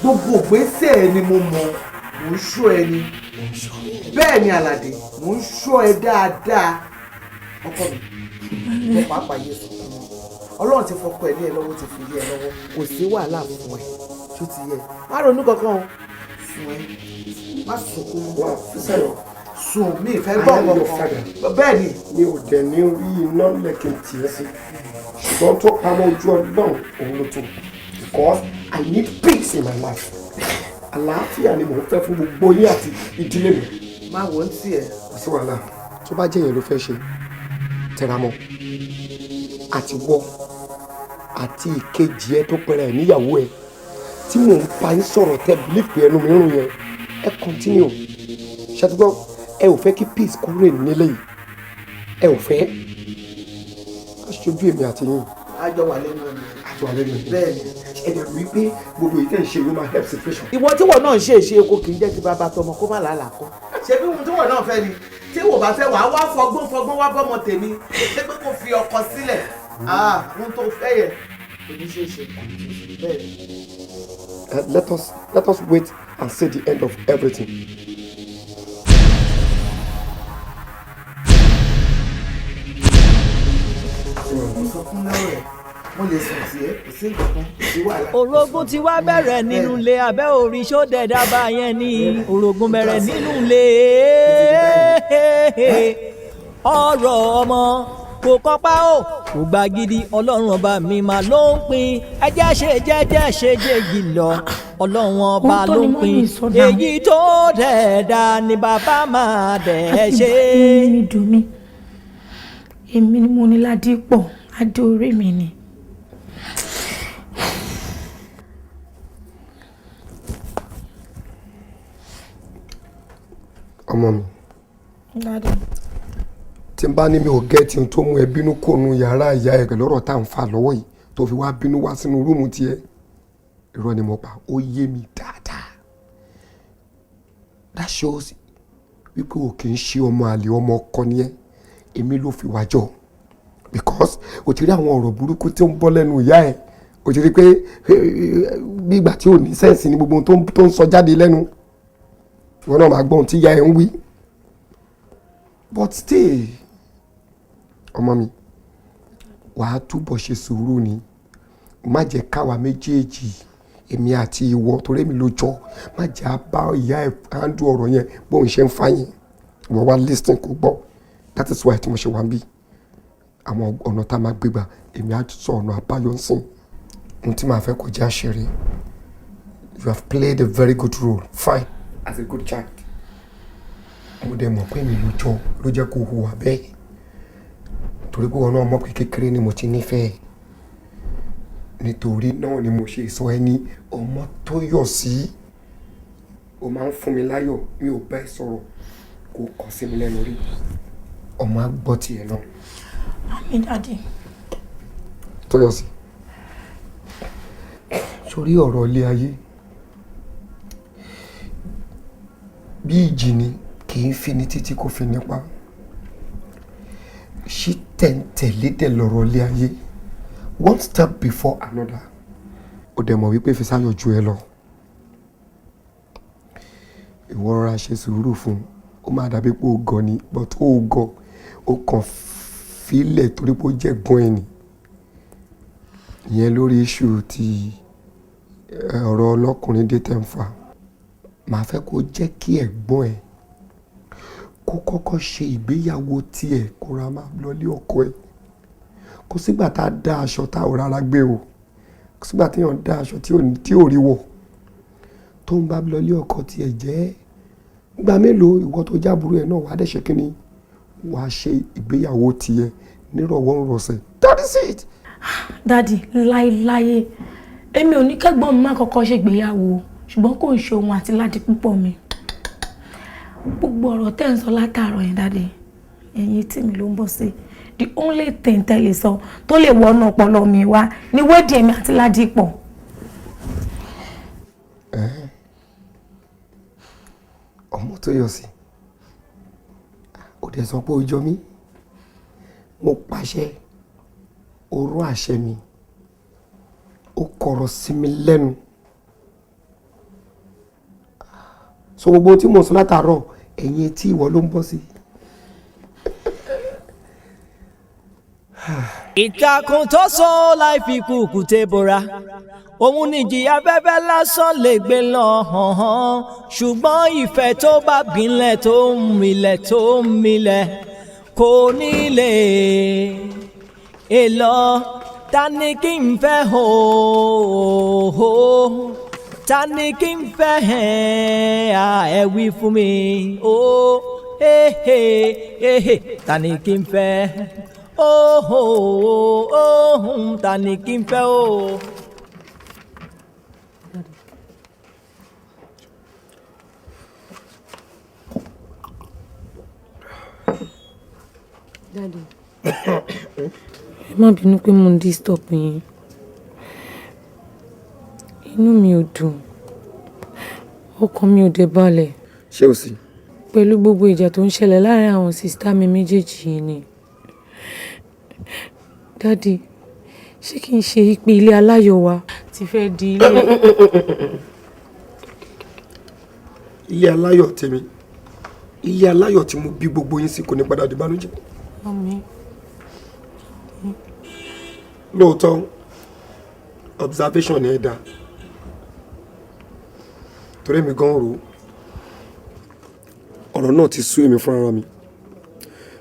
[SPEAKER 14] gbogbo ògbésẹ̀ ẹni mo mọ̀ mo ń ṣó ẹni bẹ́ẹ̀ ni Àlàdé mo ń ṣó ẹ dáadáa ọkọ mi mo pàápàá yé sùn Ọlọ́run ti fọkọ ẹ ní ẹ lọ́wọ́ ti fi lé ẹ lọ́wọ́ kò sí wàhálà fún ẹ tó ti yẹ má ronú kankan o fún ẹ má sunkún wá Fisáyọ̀ sùn mí ìfẹ́ gbọ́ ọ̀pọ̀ bẹ́ẹ̀ ni.
[SPEAKER 2] mi ò dẹ̀ ní rí iná lẹ́kìn tiẹ̀ sí ṣùgbọ́n tó pamọ́ ojú Ọlọ́run òun ló tó because I need peace in my life àlàáfíà ni mò ń fẹ́ fún gbogbo yín àti ìdílé mi.
[SPEAKER 14] má wò ó tiẹ̀.
[SPEAKER 2] kò sí wàhálà tó bá jẹ́ yẹn ló fẹ́ ṣe tẹramọ́ àti wọ́ àti ìkejì ẹ tó pẹ̀rẹ̀ níyàwó ẹ tí mò ń pa yín sọ̀rọ̀ tẹ́ bílífì ẹnu mi rún yẹn ẹ continue ṣàtúgbọ́n ẹ ò fẹ́ kí peace kó rè nílé yìí ẹ ò fẹ́ aṣojú èmi àti yín.
[SPEAKER 14] àjọ wà lẹ́nu ẹni.
[SPEAKER 2] àjọ wà lẹ́nu ẹni.
[SPEAKER 14] bẹ́ẹ̀ ni.
[SPEAKER 2] ẹ dẹ̀ rí i pé gbogbo yìí tẹ̀ ń ṣe ló máa help situation.
[SPEAKER 14] ìwọ tí wọ́n náà ń ṣe èṣe epo kì í jẹ́ kí bàbá tọmọ kó má làálàá kọ́. ṣé bí ohun tí wọ́n náà fẹ́ ni tí wò bá fẹ́ wàá wá fọgbọ́n wá bọ́mọ tèmi ṣé pé kò fi ọkọ sílẹ̀ ohun tó fẹ́ yẹ kò ní ṣe é ṣe bẹ́ẹ̀ ni.
[SPEAKER 2] Let us wait and see the end of everything.
[SPEAKER 1] orogún ti wá bẹ̀rẹ̀ nínú ilé abẹ́ orí ṣódẹ̀ dábàá yẹn ní orogún bẹ̀rẹ̀ nínú ilé ọ̀rọ̀ ọmọ kò kọ́pá o kò gbà gidi ọlọ́run ọba mi máa ló ń pín ẹjẹ́ ṣe jẹ́jẹ́ ṣe jẹ́jì lọ ọlọ́run ọba ló ń pín èyí tó dẹ̀ dá ni bàbá máa dẹ̀ ṣe.
[SPEAKER 10] èmi ni mo ní Ládìpọ̀ adé orí mi ni.
[SPEAKER 2] ọmọ mi
[SPEAKER 10] Daddy.
[SPEAKER 2] tí n bá ní mi ò gẹ́ẹ̀tì tó mú ẹ bínú kó nu yàrá ìyá ẹ pẹ̀lú ọ̀rọ̀ tá à ń fà lọ́wọ́ yìí tó fi wá bínú wá sínú rúùmù tiẹ̀ irọ́ ni mo pa ó yé mi dáadáa that shows wípé o kì í ṣe ọmọ àlè ọmọ ọkọ ni ẹ èmi ló fi wájọ because o ti rí àwọn ọ̀rọ̀ burúkú tí ó ń bọ́ lẹ́nu ìyá ẹ o ti rí pé bí ìgbà tí ò ní sẹ́ǹsì ní gbogbo tó ń sọ jáde lẹ́nu ìwọ náà máa gbọ́ ohun tí ìyá ẹ ń wí but still ọmọ mi wàá túbọ̀ ṣe sùúrù ni má jẹ́ káwa méjèèjì èmi àti ìwọ torí èmi ló jọ má jẹ́ á bá ìyá ẹ̀ handle ọ̀rọ̀ yẹn bóun ṣe ń fàyìn ìwọ wá listen kó gbọ́ that is why tí mo ṣe wá ń bí àwọn ọ̀nà tá a máa gbégbà èmi á sọ ọ̀nà àbáyọ ń sìn ohun tí màá fẹ́ kó jẹ́ àṣírí you have played a very good role fine as a good child mo dẹ̀ mọ̀ pé mi ló jọ ló jẹ́ kó hùwà bẹ́ẹ̀ torí pé wọn náà mọ̀ pé kékeré ni mo ti nífẹ̀ẹ́ nítorí náà ni mo ṣe sọ ẹ́ ní ọmọ tó yọ̀ sí o máa ń fún mi láyọ̀ mi ò bá ẹ sọ̀rọ̀ kó kọ sí mi lẹ́nu rí ọmọ á gbọ́ tiẹ̀ náà.
[SPEAKER 10] Mami, Daddy.
[SPEAKER 2] tó yọ̀ sí sórí ọ̀rọ̀ ilé ayé bí ìjì ni kì í fi ní títí kó fi nípa ṣí tẹ̀ǹtẹ̀lé dẹ̀ lọ́rọ̀ ilé ayé one step before another ó dẹ̀ mọ̀ wípé Fisáyọ̀ ju ẹ lọ ìwọ rọra ṣe sùúrù fún ó máa dàbí pé ó gọ̀ ni but ó gọ̀ ó kàn fílẹ̀ torí pé ó jẹ́ gbọ́n ẹni ìyẹn lórí iṣu ti ọ̀rọ̀ ọlọ́kùnrin dé tẹ̀ ń fà màá fẹ́ kó jẹ́ kí ẹ̀gbọ́n ẹ̀ kó kọ́kọ́ ṣe ìgbéyàwó tiẹ̀ kó ra máa lọlé ọkọ ẹ̀ kò sígbà tá a dá aṣọ tá ò rárá gbé o kò sígbà téèyàn dá aṣọ tí ò rí wọ̀ tó ń bá lọlé ọkọ tiẹ̀ jẹ́ gbà mélòó ìwọ tó jábúrò ẹ̀ náà wàá dẹ̀ ṣe kínní wàá ṣe ìgbéyàwó tiẹ̀ nírọ̀wọ́rọ̀sẹ̀ that is it.
[SPEAKER 10] Daddy, láéláé èmi ò ní kẹ́gbọ́n mi má kọ́kọ́ ṣègbéyàwó ṣùgbọ́n kò ń ṣe òun àti Ládìpúpọ̀ mi gbogbo ọ̀rọ̀ tẹ́ ń sọ látàárọ̀ yẹn Daddy
[SPEAKER 5] ẹ̀yìn tí mi ló ń bọ̀ sí the only thing tẹ́lẹ̀ sọ tó lè wọnú ọpọlọ mi wá ní wedding mi àti Ládìpọ̀.
[SPEAKER 2] ọmọ tó yọ sí ó dẹ̀ sọ pé ó jọ mí mo pàṣẹ oró àṣẹ mi ó kọ̀rọ̀ sí mi lẹ́nu so gbogbo tí mo sọ látàárọ̀ ẹ̀yìn tí ìwọ ló ń bọ́ sí.
[SPEAKER 1] ìtàkùn tó sọ láì fi kúkú tẹ bora òun nìjìyà afẹ́fẹ́ lásán lè gbé lọ hàn ṣùgbọ́n ìfẹ́ tó bá gbìnlẹ̀ tó ń milẹ̀ tó ń milẹ̀ kò ní lè èlò ta ni kí n fẹ́ hò ta ni kí n fẹ́ ẹ wí fún mi ta ni kí n fẹ́ ta ni kí n fẹ́ o.
[SPEAKER 10] Daddy, ẹ má bínú pé mo ń disturb yín. Inú mi ò dùn, ọkàn mi ò dẹ̀ balẹ̀.
[SPEAKER 2] ṣé o sì.
[SPEAKER 10] Pẹ̀lú gbogbo ìjà tó ń ṣẹlẹ̀ láàárín àwọn sìstá mi méjèèjì yìí ni. Daddy, ṣé kí n ṣe ìpè ilé aláyọ̀ wa ti fẹ́ di ilé?
[SPEAKER 2] ilé aláyọ̀ tèmi ilé aláyọ̀ tí mo bí gbogbo yín sí kò ní padà di bánújẹ́.
[SPEAKER 10] Àmín.
[SPEAKER 2] lóòótọ́ observation ni ẹ dá torí mi gan rò ọ̀rọ̀ náà ti sú èmi fúnra mi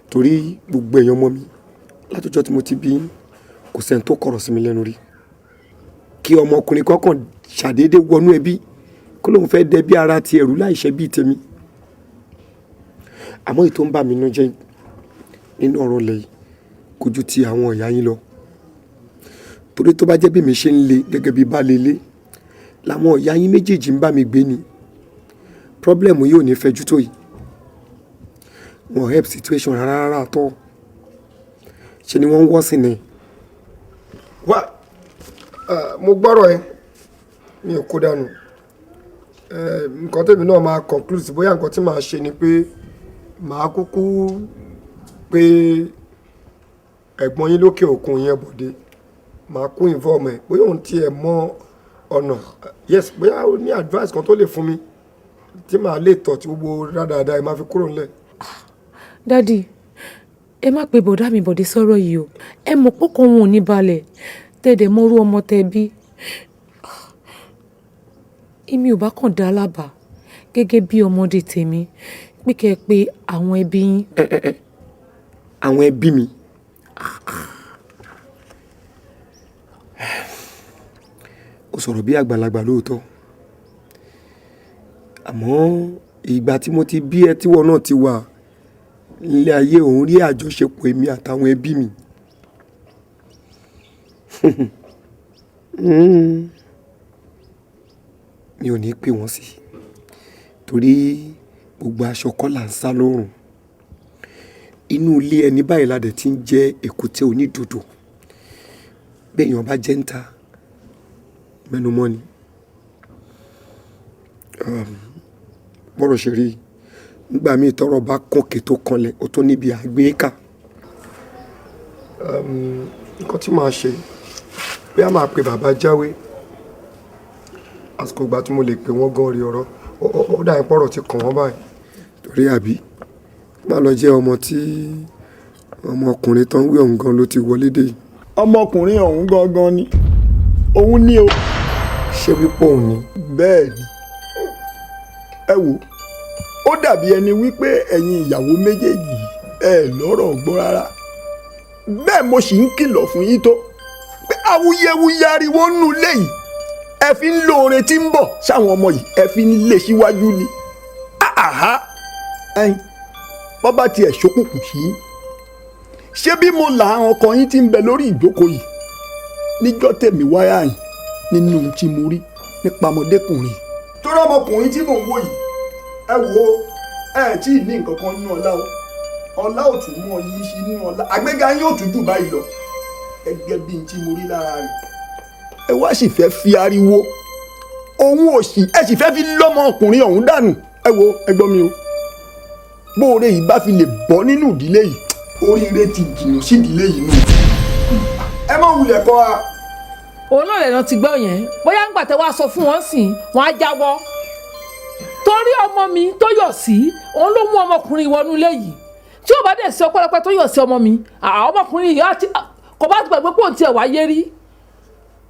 [SPEAKER 2] torí gbogbo èèyàn mọ́ mi látọjọ́ tí mo ti bí kò sẹ́ni tó kọ̀rọ̀ sí mi lẹ́nu rí kí ọmọkùnrin kọ́kàn ṣàdédé wọnú ẹbí kó lóun fẹ́ dẹ bí ara ti ẹ̀rú láìṣẹ́ bíi tèmi àmọ́ èyí tó ń bà mí nú jẹ́ nínú ọ̀rọ̀ lẹ́yìn kò ju ti àwọn ìyá yín lọ torí tó bá jẹ́ bí mi ṣe ń le gẹ́gẹ́ bí baálé ilé làwọn ìyá yín méjèèjì ń bá mi gbé ni problem yìí ò ní fẹjú tó yìí wọn help situation rárá tọ́ ṣe ni wọ́n ń wọ́sìn ni. wá mo gbọ́rọ̀ ẹ mi ò kó dànù nǹkan tèmi náà máa conclude bóyá nǹkan tí màá ṣe ni pé màá kúkú pé ẹ̀gbọ́n yín lókè òkun yẹn Bọ̀dé màá kú involve ẹ̀ bóyá òun tiẹ̀ mọ ọ̀nà yes bóyá ó ní advice kan tó lè fún mi tí màá lè tọ̀ tí gbogbo rádaràda ẹ̀ máa fi kúrò nílẹ̀.
[SPEAKER 10] Daddy, ẹ má pe bọ̀dá mi Bọ̀dé sọ̀rọ̀ yìí o ẹ mọ̀ pọ́kàn wọn ò ní balẹ̀ tẹ̀dẹ̀ mọ́rú ọmọ tẹ bí. Èmi ò bá kàn dá lábàá gẹ́gẹ́ bí ọmọdé tèmi pé kẹ́ ẹ pé àwọn ẹbí yín.
[SPEAKER 2] àwọn ẹbí mi ó sọ̀rọ̀ bí àgbàlagbà lóòótọ́ àmọ́ ìgbà tí mo ti bí ẹ tíwọ náà ti wà nílé ayé òun rí àjọṣepọ̀ èmi àtàwọn ẹbí mi mi ò ní pè wọ́n sí torí gbogbo aṣọ kọ́ là ń sá lórùn inú ilé ẹni báyìí la dẹ̀ ti ń jẹ́ èkúté onídòdò béèyàn bá jẹ́ ń ta mẹ́numọ́ ni bọ́rọ̀ ṣe rí nígbà míì tọ́rọ̀ bá kànkè tó kanlẹ̀ ó tó níbi àgbéká nǹkan tí màá ṣe bí a máa pe bàbá Jáwé àsìkò ìgbà tí mo lè pè wọ́n gan rí ọ̀rọ̀ ó dà ní pọ̀rọ̀ ti kàn wọ́n báyìí torí àbí má lọ jẹ́ ọmọ tí ọmọkùnrin tó ń wí ọ̀hún gan ló ti wọlé dé yìí.
[SPEAKER 15] ọmọkùnrin ọ̀hún gangan ni òun ní o.
[SPEAKER 2] ṣé wípé òun ni.
[SPEAKER 15] bẹ́ẹ̀ ni ẹ wò ó dàbí ẹni wípé ẹ̀yin ìyàwó méjèèjì ẹ lọ́rọ̀ gbọ́ rárá bẹ́ẹ̀ mo sì ń kìlọ̀ fún yín tó pé awuyewuye ariwo nù lẹ́yìn ẹ fi ń lóore tí ń bọ̀ sáwọn ọmọ yìí ẹ fi ń lé síwájú ni ẹ̀yin bọ́ bá tiẹ̀ ṣókùnkùn sí i ṣé bí mo là àwọn ọkọ yín ti ń bẹ lórí ìjókòó yìí níjọ́ tèmi wáyà yìí nínú ohun tí mo rí nípa ọmọdékùnrin. torí ọmọkùnrin tí mò ń wò yìí ẹ wò ó ẹ tí ì ní nǹkan kan nínú ọlá o ọlá ò tún mọ yìí sí inú ọlá àgbéga yín ò tún jù báyìí lọ ẹgbẹ́ bíi tí mo rí lára rẹ̀ ẹ wá sì fẹ́ fi ariwo òun ò sì ẹ sì fẹ́ fi lọ́mọ ọkùnrin ọ̀hún dànù ẹ wo ẹgbọ́n mi o bóore yìí bá fi lè bọ́ nínú ìdílé yìí oríire ti jìnnà sí ìdílé yìí nù ẹ má wulẹ̀ kọ́ a.
[SPEAKER 4] òun náà lẹ́nu ti gbọ́ yẹn bóyá ń gbàtẹ́ wá sọ fún wọn sìn wọn á jáwọ́ torí ọmọ mi tó yọ̀ sí òun ló mú ọmọkùnrin wọnú ilé yìí tí ò bá dẹ̀ sí ọpẹ́lọpẹ́ tó yọ̀ sí ọmọ mi ọmọkùnrin yìí kò bá ti gbàgbé pò ń tiẹ̀ wáyé rí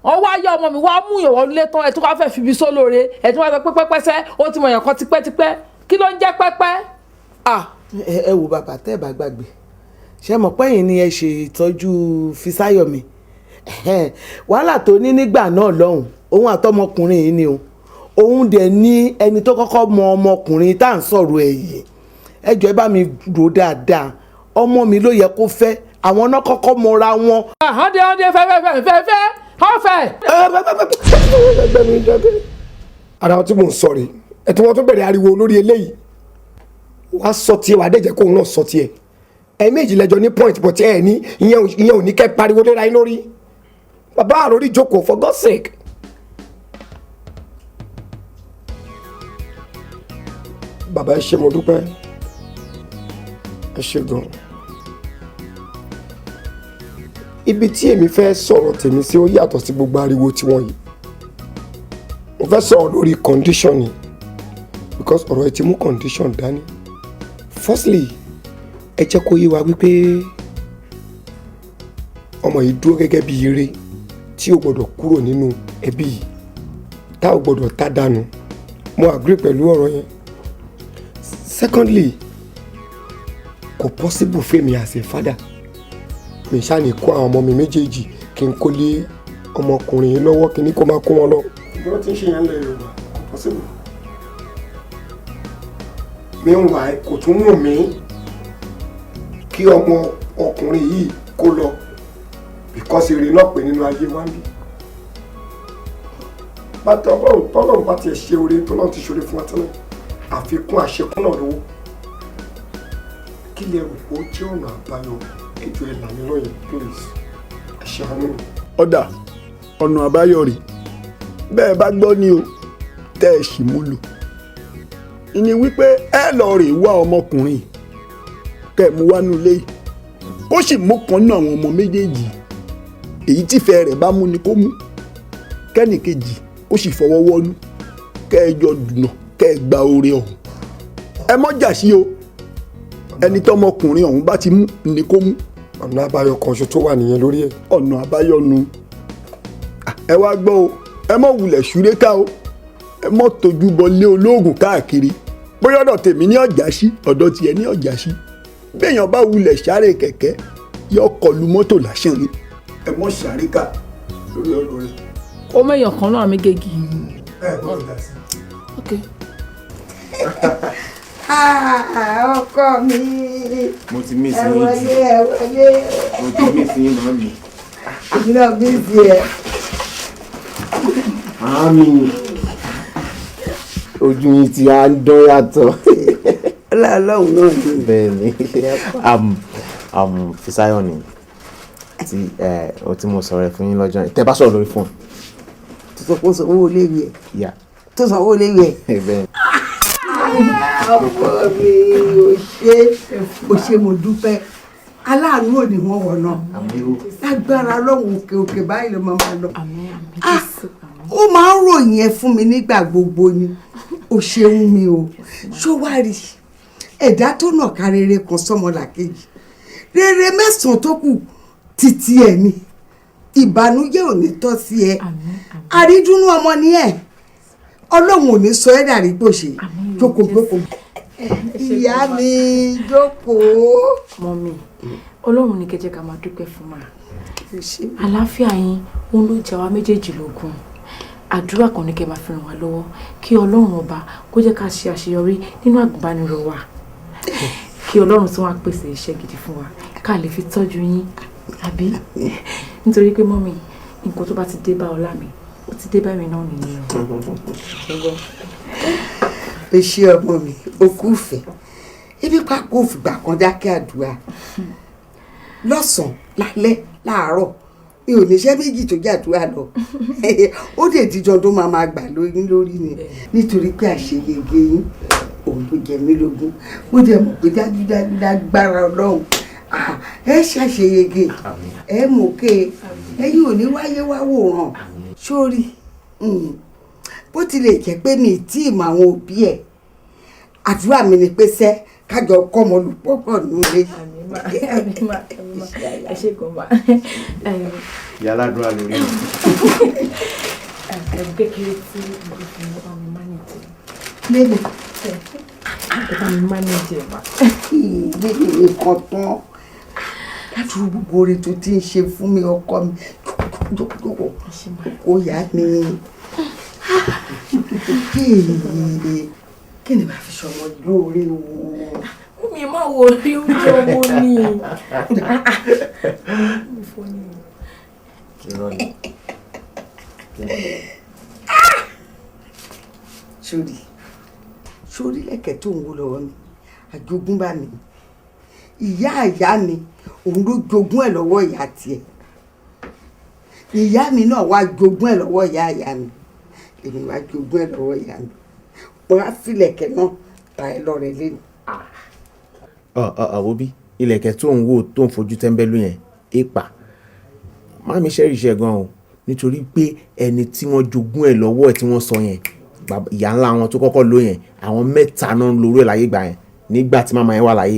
[SPEAKER 4] wọ́n wá yá ọmọ mi wá mú ìyàwó nílé tán ẹ̀ tó wá fẹ́ fi ibi sólóore ẹ̀ tó wá sọ pé pẹ́pẹ́sẹ́ ó ti mọ̀ yàn kan tipẹ́tipẹ́ kí ló ń jẹ́ pẹ́pẹ́.
[SPEAKER 14] ẹ wo bàbá tẹ́ ẹ bá gbàgbé ṣé mọ̀ pẹ́yìn ni ẹ ṣe ìtọ́jú Fisáyọ̀mí wàhálà tó ní nígbà náà lọ́hùn òun àtọmọkùnrin yìí ni o òun dẹ̀ ní ẹni tó kọ́kọ́ mọ ọmọkùnrin tá à ń sọ̀rọ̀ ẹ̀ yìí ẹ jọ̀ọ́ ẹ bá mi rò dáadáa ọmọ mi ló yẹ kó fẹ́ àwọn náà kọ́kọ́ mọra wọn.
[SPEAKER 4] ọ̀dẹ fẹ́ ọ̀fẹ́.
[SPEAKER 2] ara wọn tí mò ń sọ rèé ẹ tí wọn tún bẹ̀rẹ̀ ariwo lórí eléyìí wàá sọ tiẹ̀ wàá dẹ̀jẹ̀ kóun náà sọ tiẹ̀ ẹ méjì lẹ́jọ́ ní point but ẹ ní ìyẹn ò ní kẹ́ pariwo léra yín lórí bàbá àròrí jókòó for God's sake. bàbá ẹ ṣé mo dúpẹ́ ẹ ṣé gan. ibi tí èmi fẹ́ sọ̀rọ̀ tèmi sí ó yàtọ̀ sí gbogbo ariwo tiwọn yìí mo fẹ́ sọ̀rọ̀ lórí condition ni because ọ̀rọ̀ ẹ ti mú condition dání. Firstly ẹ jẹ́ kó yé wa wípé ọmọ yìí dúró gẹ́gẹ́ bí ire tí ó gbọ́dọ̀ kúrò nínú ẹbí yìí tá ò gbọ́dọ̀ tá dànù mo agree pẹ̀lú ọ̀rọ̀ yẹn. Secondly kò possible fèmí as a father mi ṣáà ní kó àwọn ọmọ mi méjèèjì kí n kó lé ọmọkùnrin yìí lọ́wọ́ kí ní kó máa kó wọn lọ. bí wọ́n ti ń ṣe yẹn lẹ̀ Yorùbá kò possible. mi ń wà kò tún wù mí kí ọmọ ọkùnrin yìí kó lọ because èrè náà pè nínú ayé wa ń bí. bàtà ọlọ́run bá tiẹ̀ ṣe oore tó náà ti ṣoore fún wa tẹ́lẹ̀ àfikún àṣekún náà lówó kí lè rò ó jẹ́ ọ̀nà àbáyọ ètò ìlànà lọ́yẹ̀ please ẹ ṣàánú.
[SPEAKER 15] ọ̀dà ọ̀nà àbáyọ rèé bẹ́ẹ̀ bá gbọ́ ni o tẹ́ ẹ sì mú lò ìní wípé ẹ lọ rè wá ọmọkùnrin kẹ́ ẹ mú wá nílé yìí ó sì mú kan náà àwọn ọmọ méjèèjì èyí tífẹ̀ẹ́ rẹ̀ bá mú ni kó mú kẹ́nìkejì ó sì fọwọ́ wọ́nú kẹ́ ẹ jọ dùnà kẹ́ ẹ gba oore ọ̀hún ẹ mọ́ jà sí o ẹni tọmọkùnrin ọ̀hún bá ti mú ni kó mú.
[SPEAKER 2] ọ̀nà àbáyọ kan ṣo tó wà nìyẹn lórí ẹ̀.
[SPEAKER 15] ọ̀nà àbáyọ nu ẹ wá gbọ́ o ẹ mọ̀ wulẹ̀ ṣúré ká o ẹ mọ̀ tójú bọ lé olóògùn káàkiri bóyá ọ̀dọ̀ tèmi ní ọ̀jà sí ọ̀dọ̀ tiẹ̀ ní ọ̀jà sí béèyàn bá wulẹ̀ sáré kẹ̀kẹ́ yọ kọlu mọ́tò lásán ni ẹ mọ̀ sáré ká lórí ọ̀rọ̀ rẹ̀.
[SPEAKER 4] ó mẹ́yàn kan náà méjèèjì.
[SPEAKER 15] ẹ bọ́ ọ̀dà sí.
[SPEAKER 4] okay.
[SPEAKER 8] ọkọ mi
[SPEAKER 3] mo ti mí sí
[SPEAKER 8] ẹ
[SPEAKER 3] yín
[SPEAKER 8] wọlé ẹ wọlé
[SPEAKER 3] mo ti mí sí yín náà mi.
[SPEAKER 8] èmi náà bí sí ẹ.
[SPEAKER 3] Màámi ojú yín ti á ń dán yàtọ̀.
[SPEAKER 8] ọlọ́run náà ni.
[SPEAKER 3] bẹ́ẹ̀ ni Fisáyọ̀ ni tí mo sọ̀rọ̀ ẹ̀ fún yín lọ́jọ́ yẹn tẹ́ bá sọ̀rọ̀ lórí fóònù.
[SPEAKER 8] tó sọ pé ó sanwó léwu ẹ.
[SPEAKER 3] yà
[SPEAKER 8] tó sanwó léwu ẹ.
[SPEAKER 3] bẹ́ẹ̀
[SPEAKER 8] ọkọ mi ò ṣe mo dúpẹ́ aláàánú ò ní wọ́n wọ̀ náà lágbára lọ́hùn òkè òkè báyìí ló máa lọ. ó máa ń ròyìn ẹ fún mi nígbà gbogbo ni ó ṣeun mi o ṣó wá rí ẹ̀dá tó nà ká rere kan sọ́mọlàkejì rere mẹ́sàn-án tó kù títí ẹ̀ ni ìbànújẹ́ ò ní tọ́ sí ẹ àrídùnnú ọmọ ni ẹ ọlọ́run ò ní sọ ẹ́ dàrí gbòṣe jókòó. ìyá mi jókòó.
[SPEAKER 10] mọ́mí ọlọ́run ní kẹjẹ ká máa dúpẹ́ fún wa àlàáfíà yín òun ló jẹ wá méjèèjì lógún àdúrà kan ní kẹ́ máa fi ràn wá lọ́wọ́ kí ọlọ́run ọba kó jẹ́ ká ṣe àṣeyọrí nínú àgùnbánirọ̀ wa kí ọlọ́run tún wá pèsè iṣẹ́ gidi fún wa ká lè fi tọ́jú yín àbí nítorí pé mọ́mí nǹkan tó bá ti dé bá ọlá mi ó ti dé bá mi náà nìyẹn.
[SPEAKER 8] o ṣé ọmọ mi o kú fẹ́ ibi pápá òfìgbà kan dákẹ́ àdúrà lọ́sàn-án lálẹ́ láàárọ̀ mi ò níṣẹ́ méjì tó jàdúrà lọ ó dè díjọ tó máa gbà lóyún lórí ni nítorí pé àṣeyege yín òun ló jẹ mí lógún mo jẹ mọ̀ pé dájúdájú lágbára Ọlọ́run ẹ ṣàṣeyege ẹ mọ̀ọ́ké ẹ̀yin ò ní wáyé wá wòran sórí bó tilẹ̀ jẹ́ pé mi tí ì mọ àwọn òbí ẹ̀ àdúrà mi ni pé sẹ́ kájọ kọ́ ọmọ olùpọ̀ pọ̀ nílé.
[SPEAKER 10] ẹ ṣe kàn wá.
[SPEAKER 3] ìyá aládùúrà lórí mi.
[SPEAKER 10] ẹ̀rù kékeré tí mo fi fún ọmọ mi mánéjì.
[SPEAKER 8] lébè.
[SPEAKER 10] ọmọ mi mánéjì wa.
[SPEAKER 8] ìdílé nǹkan tán láti rú gbogbo oore tó ti ń ṣe fún mi ọkọ mi jókòó kó yá mi. Kí ni màá fi ṣọmọ lóore o?
[SPEAKER 10] Mi máa wo orí oúnjẹ owó ni.
[SPEAKER 8] Sórí lẹ̀kẹ̀ tó ń wó lọ́wọ́ mi àjogúnbá mi ìyá mi òun ló jogún ẹ̀ lọ́wọ́ ìyá tiẹ̀ ìyá mi náà wá jogún ẹ̀ lọ́wọ́ ìyá mi èmi wá jogún ẹ̀ lọ́wọ́ ìyá mi wọ́n á filẹ̀kẹ̀ náà ta ẹ lọ́rẹ̀ lẹ́nu.
[SPEAKER 3] Àwòbí ilẹ̀kẹ̀ tó ń wò tó ń fojú tẹ́ńbẹ́lú yẹn èèpà má mi ṣẹ́rì iṣẹ́ gan o nítorí pé ẹni tí wọ́n jogún ẹ̀ lọ́wọ́ ẹ̀ tí wọ́n sọ yẹn ìyá ńlá wọn tó kọ́kọ́ lò yẹn àwọn mẹ́ta náà ń lorú ẹ̀ láyé gbà yẹn nígbà tí màmá yẹn wà láyé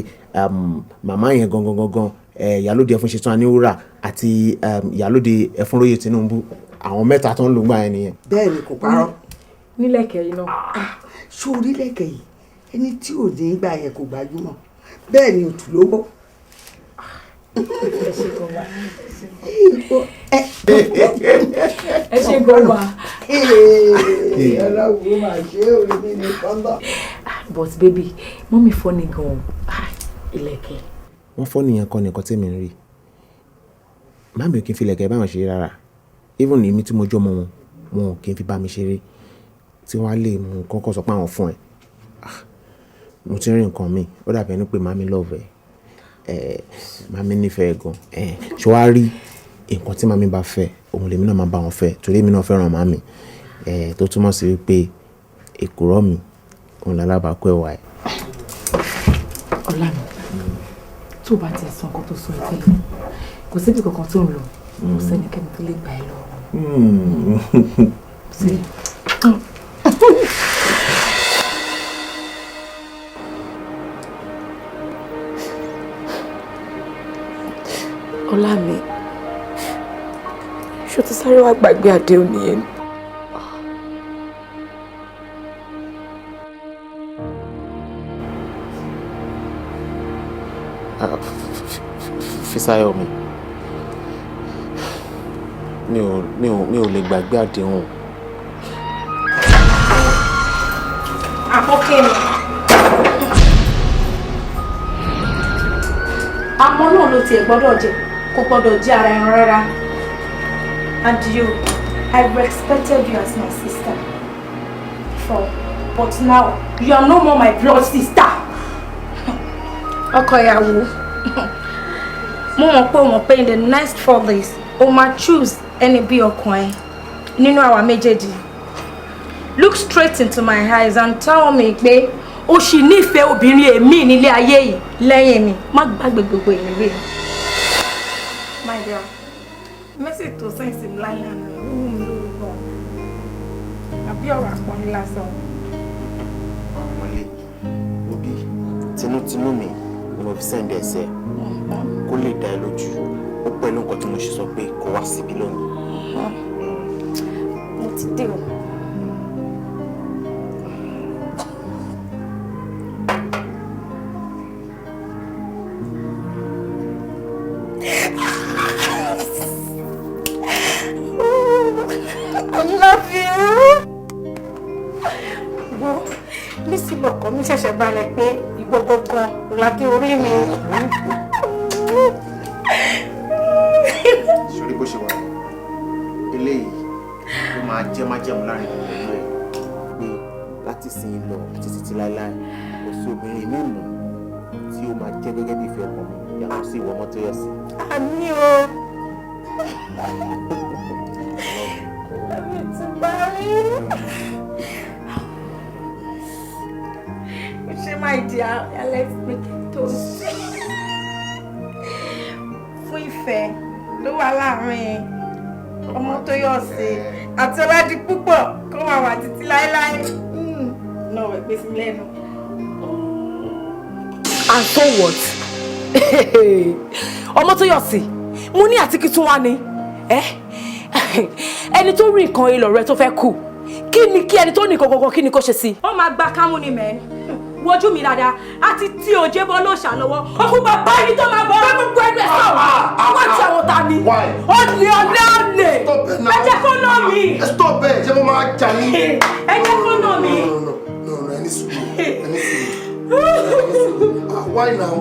[SPEAKER 3] màmá yẹn gangan ìyálóde Ẹfúnṣetán Aníwúrà àti ìyálóde Ẹfúnróyè Tinubu àwọn mẹ́ta tó ń lò gbà yẹn nìyẹn.
[SPEAKER 8] bẹ́ẹ̀ ni kò parọ́.
[SPEAKER 10] nílẹ̀kẹ̀ yìí náà.
[SPEAKER 8] ṣó orílẹ̀kẹ̀ yìí ẹni tí ò ní gbà yẹn kò gbajúmọ̀ bẹ́ẹ̀ ni òtún lówó.
[SPEAKER 10] ẹ ṣe gbọ́dọ̀.
[SPEAKER 8] ọlọ́run máa ṣe orí mi ní kọ́ńtà.
[SPEAKER 10] but baby mọ́mí fọ́ ni gan-an ilẹ̀kẹ̀.
[SPEAKER 3] wọ́n fọ́ nìyẹn kọ́ nìkan tèmi ń rí màmí ò kí n fi ilẹ̀kẹ̀ báwọn ṣeré rárá even èmi tí mo jọ́ mọ́ wọn ò kí n fi bá mi ṣeré tí wọ́n á lè mú kọ́kọ́ sọ pé àwọn fún ẹ mo ti rí nǹkan mi ó dàbí ẹni pé màmí love ẹ màmí nífẹ̀ẹ́ gan ṣé wàá rí nǹkan tí màmí bá fẹ́ òun lèmi náà máa bá wọn fẹ́ torí èmi náà fẹ́ràn màmí tó túmọ̀ sí wípé èkùrọ́ mi òun lálábàákọ́ ẹ̀wà ẹ̀.
[SPEAKER 10] ọ̀la mi tó bá tiẹ̀ sọ nǹkan tó sọ ẹ tẹ́lẹ̀ kò síbi kankan tó ń lọ kò sẹ́nikẹ́ni tó lè gbà ẹ́ lọ.
[SPEAKER 5] ọlá mi ṣó ti sáré wá gbàgbé àdéhùn nìyẹn.
[SPEAKER 3] Fisáyọ̀ mi ò lè gbàgbé àdéhùn.
[SPEAKER 5] àkókè mi àmọ́ náà ló tiẹ̀ gbọ́dọ̀ jẹ kò gbọ́dọ̀ jẹ́ ara ẹran rárá. And you, I respected you as my sister before, but now you are no more my blood sister. ọkọ ìyàwó mo mọ̀ pé in the next 4 days o máa choose ẹni bí ọkàn ẹ nínú àwa méjèèjì. Look straight into my eyes and tell me pé o ṣì nífẹ̀ẹ́ obìnrin èmi nílé ayé yìí lẹ́yìn mi. Má gbàgbé gbogbo ìrírí. My dear, message tó sẹ́ǹsì láyé àná ló wù mí lórúkọ. Àbí ọ̀rọ̀ àpọ́nlé lásán.
[SPEAKER 3] Ọmọlé òbí tinútinú mi ni mo fi sẹ́ǹdì ẹ̀sẹ̀ kó lè dá ẹ lójú ó pẹ̀lú nǹkan tí mo ṣe sọ pé kó wá síbí lónìí.
[SPEAKER 5] Mo ti dé o. I love you. Wo nísì lọkọ mi ṣẹ̀ṣẹ̀ balẹ̀ pé ìwọ gangan ládé orí mi.
[SPEAKER 3] Sórí bó ṣe wà eléyìí ó máa jẹ́ májẹ̀mú láàrin ìlú ẹ̀ pé láti sin lọ àti títí láéláé kò sí obìnrin mi mọ̀ tó yọ sí.
[SPEAKER 5] àmì o. ẹbí ti bá rí. ṣé my dear, let's make it toast. fún ìfẹ́ ló wà láàrin ọmọ tó yọ sí àti Ọládipúpọ̀ kó máa wà títí láéláé. náà wẹ̀ gbé sí lẹ́nu.
[SPEAKER 10] And so what? ọmọ tó yọ sí mo ní àtìkí tún wá ni ẹni tó rí nǹkan ilọ̀ rẹ tó fẹ́ kú kí ni kí ẹni tó ní nǹkan gangan kí ni kó ṣe sí.
[SPEAKER 5] ó máa gba kámú ni mẹ́rin wojú mi dáadáa àti tí òjé bọ́ ló ṣàlọ́wọ́ ọkùnrin bàbá yìí tó máa bọ́ gbogbo ẹnu ẹ̀ sọ̀rọ̀ wọ́n ti àwọn ta ni ọ̀lẹ́ ẹ jẹ́ kó nà mí.
[SPEAKER 11] stop ẹ ṣé mo máa jà ní.
[SPEAKER 5] ẹ jẹ́ kó nà mí.
[SPEAKER 11] no ẹni sùúrù ẹni sùúrù why now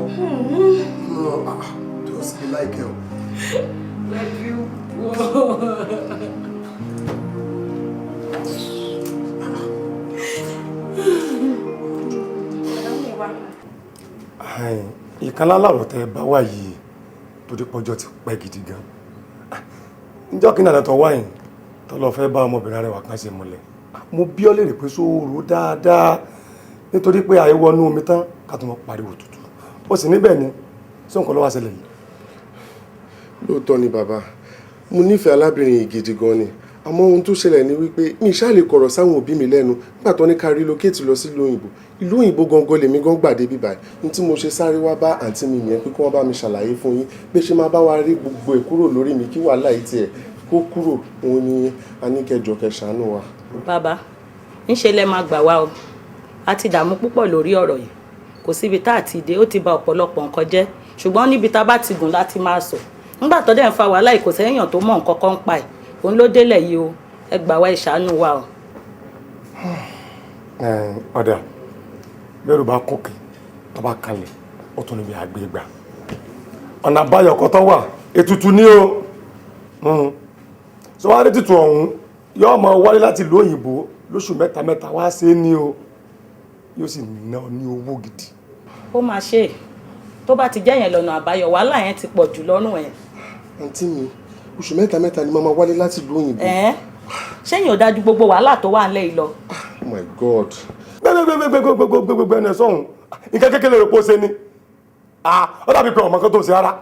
[SPEAKER 11] no just be like him.
[SPEAKER 5] Love you.
[SPEAKER 2] ìkan lálàrọ̀ tẹ́ bá wà yìí tó dé pọ́jọ́ ti pẹ́ gidi gan. níjọ́ kí nàdà tó wà yìí tó lọ fẹ́ bá ọmọbìnrin rẹ̀ wà kán ṣe múlẹ̀ mo bí ọ lérè pé sóòrò dáadáa nítorí pé àìwọnú omi tán ká tó mọ pariwo tútù ó sì níbẹ̀ ni sí nǹkan ló wá ṣẹlẹ̀ yìí.
[SPEAKER 11] lóòótọ́ ni bàbá mo nífẹ̀ẹ́ alábìnrin yìí gidi gan ni àmọ́ ohun tó ṣẹlẹ̀ ni wípé mi ṣáà lè kọ̀rọ̀ sáwọn òbí mi lẹ́nu nígbà tó ní ká relocate lọ sí ìlú òyìnbó gangan lèmi gan gbàdé bíbá ní tí mo ṣe sáré wá bá àǹtí mi yẹn pé kí wọ́n bá mi ṣàlàyé fún yín bí ṣe máa bá wa rí gbogbo ẹ̀ kúrò lórí mi kí wàhálà yìí tiẹ̀ kó kúrò òun ni a ní kẹjọ kẹsànánú wa.
[SPEAKER 12] bàbá ńṣe lẹ máa gbà wá o a ti dààmú púpọ̀ lórí ọ̀rọ̀ yìí kò síbi tá a ti dé ó ti bà ọ̀pọ̀lọpọ̀ nǹkan jẹ́ ṣùgbọ́n níbi tá a bá ti gùn láti máa sọ nígbà tó dẹ̀ ń fa wàhálà ìkòsẹ́yìn tó mọ̀ nǹkan kan ń pa ẹ̀ òun ló délẹ̀ yìí o ẹ gbà wá ìṣàánú wa o.
[SPEAKER 2] ọ̀dà bẹ́rù bá kókè tó bá kalẹ̀ ó tún níbi àgbégbà ọ̀nà àbáyọ kan tó wà ètùtù ní o sọ wá rí títù ọ̀hún yóò máa wáyé láti ìlú òyìnbó lóṣù mẹ́ta wá sí ní o yóò sì ná ní owó gidi.
[SPEAKER 12] ó máa ṣe tó bá ti jẹ́ yẹn lọ́nà àbáyọ wàhálà yẹn ti pọ̀ jù lọ́rùn ẹ̀.
[SPEAKER 11] àǹtí mi oṣù mẹ́ta ni màmá wálé láti ìlú òyìnbó.
[SPEAKER 12] ṣẹ́yìn ò dájú gbogbo wàhálà tó wà ńlẹ̀ yìí lọ.
[SPEAKER 11] oh my god.
[SPEAKER 2] gbẹgbẹgbẹgbẹgbẹgbẹ ẹni sọhùn nǹkan kékeré rẹ pọ ṣe ni ó dàbí pé ọmọ kan tó ṣe rárá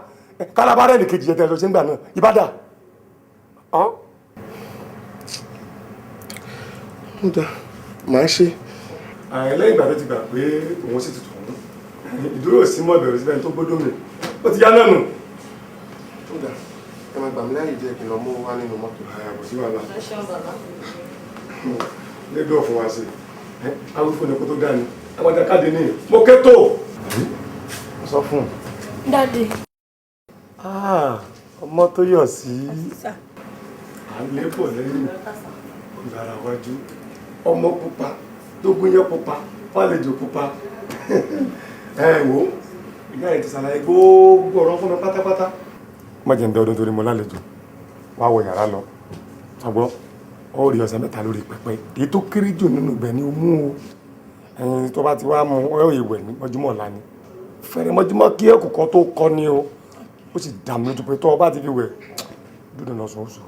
[SPEAKER 2] kálábárẹ́ ní kejì ẹ̀tẹ̀ lọ sí ń gbà náà ìbádà.
[SPEAKER 11] ó dà máa ṣe.
[SPEAKER 2] lẹ́yìn ìgbà tó ti gbà pé òun sì tutù ọ̀hún ìdúró sí mọ́ ìbẹ̀rù síbẹ̀ tó gbódò mi ó ti yá náà nù.
[SPEAKER 11] ó dà ẹ máa gbà mí láyè jẹ́ kí n lọ mú wá nínú mọ́tò.
[SPEAKER 2] kò sí wàhálà lẹ́gbẹ̀ẹ́ ọ̀fun wa sí awífò ní kó tó dání àwọn àjàkáde ní mo kétò sọ fún un.
[SPEAKER 5] dáadé.
[SPEAKER 2] ọmọ tó yọ̀ sí à ń lébọ̀ lẹ́yìn ìlara wájú ọmọ pupa tó gúnyán pupa fàlejò pupa wò ìyá ẹ̀ ti ṣàlàyé gbogbo ọ̀rọ̀ fún mi pátápátá. má jẹ́ ń bẹ ọdún torí mo lálejò wá wọ yàrá lọ ṣàgbọ́ ó rí ọ̀sẹ̀ mẹ́ta lórí pẹpẹ èyí tó kéré jù nínú ibẹ̀ ni ó mú o ẹyin tó bá ti wá mú ọ ìwẹ̀ ní mọ́júmọ́ ọ̀la ni fẹ́rẹ̀ mọ́júmọ́ kí ẹ̀kú kan tó kọ́ ni o ó sì dà mí lójú pé tó o bá ti fi wẹ̀ dúdú lọ sùn ó sùn.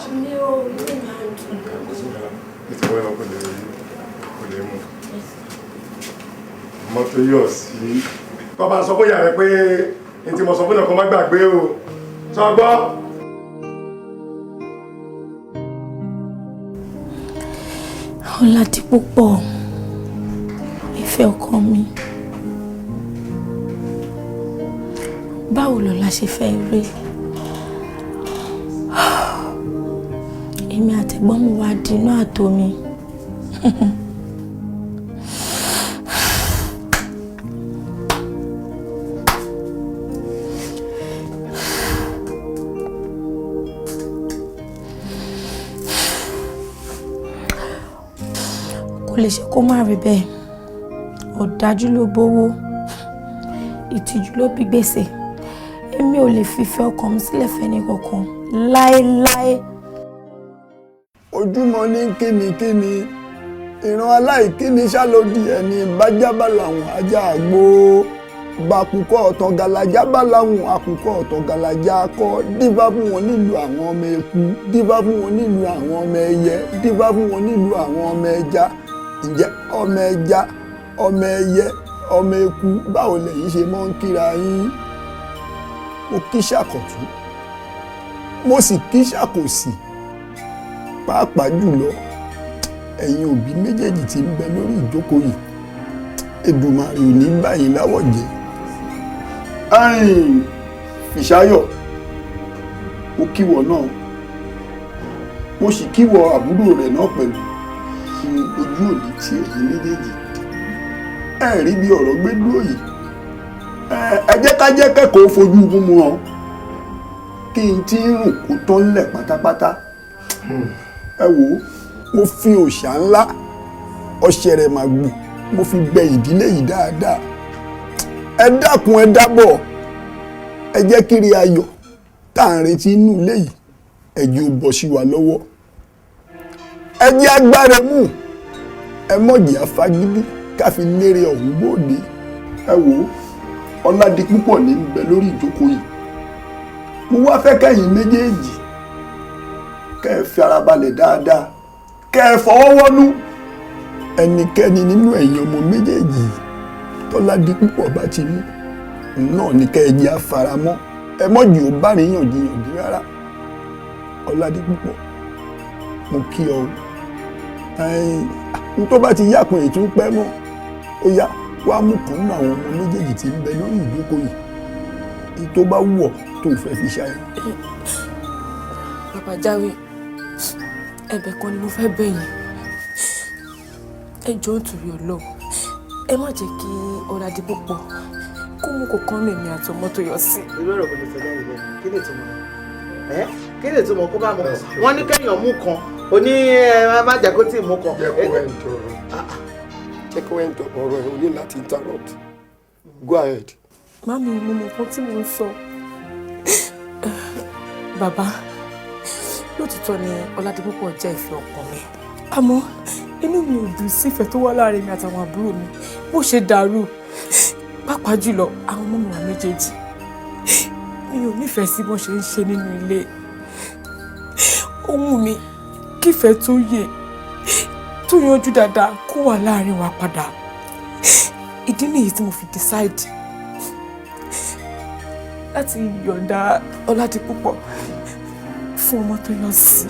[SPEAKER 5] ṣílẹ̀ o ilé máa ń dùn.
[SPEAKER 2] ètò ìwé lọ kò lè mú ọmọ tó yọ̀ sí. tó bá sọ fún ìyá rẹ pé ní tí mo sọ fún ìyá kan má gbàgbé o sọ gbọ́.
[SPEAKER 5] Ọládipúpọ̀ ìfẹ́ ọkọ mi báwo lọ́la ṣe fẹ́ rí èmi àtẹ̀gbọ́n mi wá dínú àtò mi lè ṣe kó má rí bẹ́ẹ̀ ọ̀dájú ló bówó ìtìjú ló bí gbèsè èmi ò lè fìfẹ́ ọkàn mi sílẹ̀ fẹ́ni kankan láéláé.
[SPEAKER 15] ojúmọ́ ní kínníkínní ìran aláìkíní ṣálódì ẹni bájábà làwọn ajá àgbo bàkùkọ ọ̀tàn gàlàjà bá láwọn àkùkọ ọ̀tàn gàlàjà akọ dífá fún wọn nílùú àwọn ọmọ eku dífá fún wọn nílùú àwọn ọmọ ẹyẹ dífá fún wọn nílùú àwọn ọmọ ẹja ǹjẹ́ ọmọ ẹja ọmọ ẹyẹ ọmọ eku báwo lẹ̀yin ṣe mọ́ ń kíra yín mo kí ṣàkọ̀tún mo sì kí ṣàkòsì pàápàá jùlọ ẹ̀yin òbí méjèèjì tí ń bẹ lórí ìjókòó yìí Èdùmàrè ò ní báyìí láwọ̀ jẹ́ Fìṣáyọ̀ mo kíwọ náà mo sì kíwọ àbúrò rẹ̀ náà pẹ̀lú ojú òní tí ẹ̀yin méjèèjì ẹ rí bí ọ̀rọ̀ gbé dúró yìí ẹ jẹ́ ká jẹ́ kẹ́kọ̀ọ́ fojú gún mu ọ kí n tí ń rùn kó tán lẹ̀ pátápátá ẹ wò ó mo fi òòṣà ńlá ọṣẹ rẹ̀ màgbù mo fi bẹ ìdílé yìí dáadáa ẹ dákun ẹ dábọ̀ ẹ jẹ́ kiri ayọ̀ tá à ń retí inú ilé yìí ẹ jẹ́ ó bọ́ sí wa lọ́wọ́ ẹ jẹ́ agbára mú ẹ mọ̀jì afagídí ká fi lérè ọ̀hún bòde ẹ wò ó Ọládipúpọ̀ ní ń bẹ lórí ìjókòó yìí mo wá fẹ́ kẹ́yìn méjèèjì kẹ́ ẹ fi ara balẹ̀ dáadáa kẹ́ ẹ fọwọ́ wọ́nú ẹnikẹ́ni nínú ẹ̀yin ọmọ méjèèjì tọ́ládipúpọ̀ bá ti mú náà ní kẹ́ ẹ jẹ́ àfaramọ́ ẹ mọ̀jì ó bá níyànjiyànjú rárá Ọládipúpọ̀ mo kí ọ n tó bá ti yàpọ̀ ètò pẹ́ mọ́ ó yá wá mú kan nínú àwọn ọmọ méjèèjì tí ń bẹ lórí ìjókòó yìí èyí tó bá wù ọ́ tó fẹ́ fi ṣayọ.
[SPEAKER 10] Bàbá Jáwé ẹ̀bẹ̀ kan ni mo fẹ́ bẹ̀ yín ẹ jọ̀ọ́ nítorí Ọlọ́run ẹ má jẹ́ kí Ọládipúpọ̀ kó mú kó kán mèmí àti ọmọ tó yọ sí.
[SPEAKER 14] irú ọ̀rọ̀ kò lè fẹ́ jáde lẹ́nu kí lè túmọ̀ ẹ́ kí lè túmọ̀ kó bá mọ̀ wọ́n ní kéèyàn mú kan ó ní ẹ má jẹ́ kó tí ì mú kan.
[SPEAKER 2] jẹ́ kó ẹ̀ ń dọ̀bọ̀ ọ̀rọ̀ ẹ̀ o ní láti interrupt go ahead.
[SPEAKER 10] Mami mo mọ̀ nǹkan tí mo ń sọ bàbá lótìtọ́ ni Ọládipúpọ̀ jẹ́ ìfẹ́ ọkàn mi àmọ́ inú mi ò dùn sí ìfẹ́ tó wà láàrin mi àtàwọn àbúrò mi bó ṣe dàrú pàápàá jùlọ àwọn ọmọ mi wà méjèèjì mi ò nífẹ̀ẹ́ sí bó ṣe ń ṣe nínú ilé ó wù mí kífẹ́ tó yè tó yanjú dáadáa kó wà láàrin wa padà ìdí nìyí tí mo fi decide láti yọ̀ǹda Ọládipúpọ̀ fún ọmọ tó yọ sí.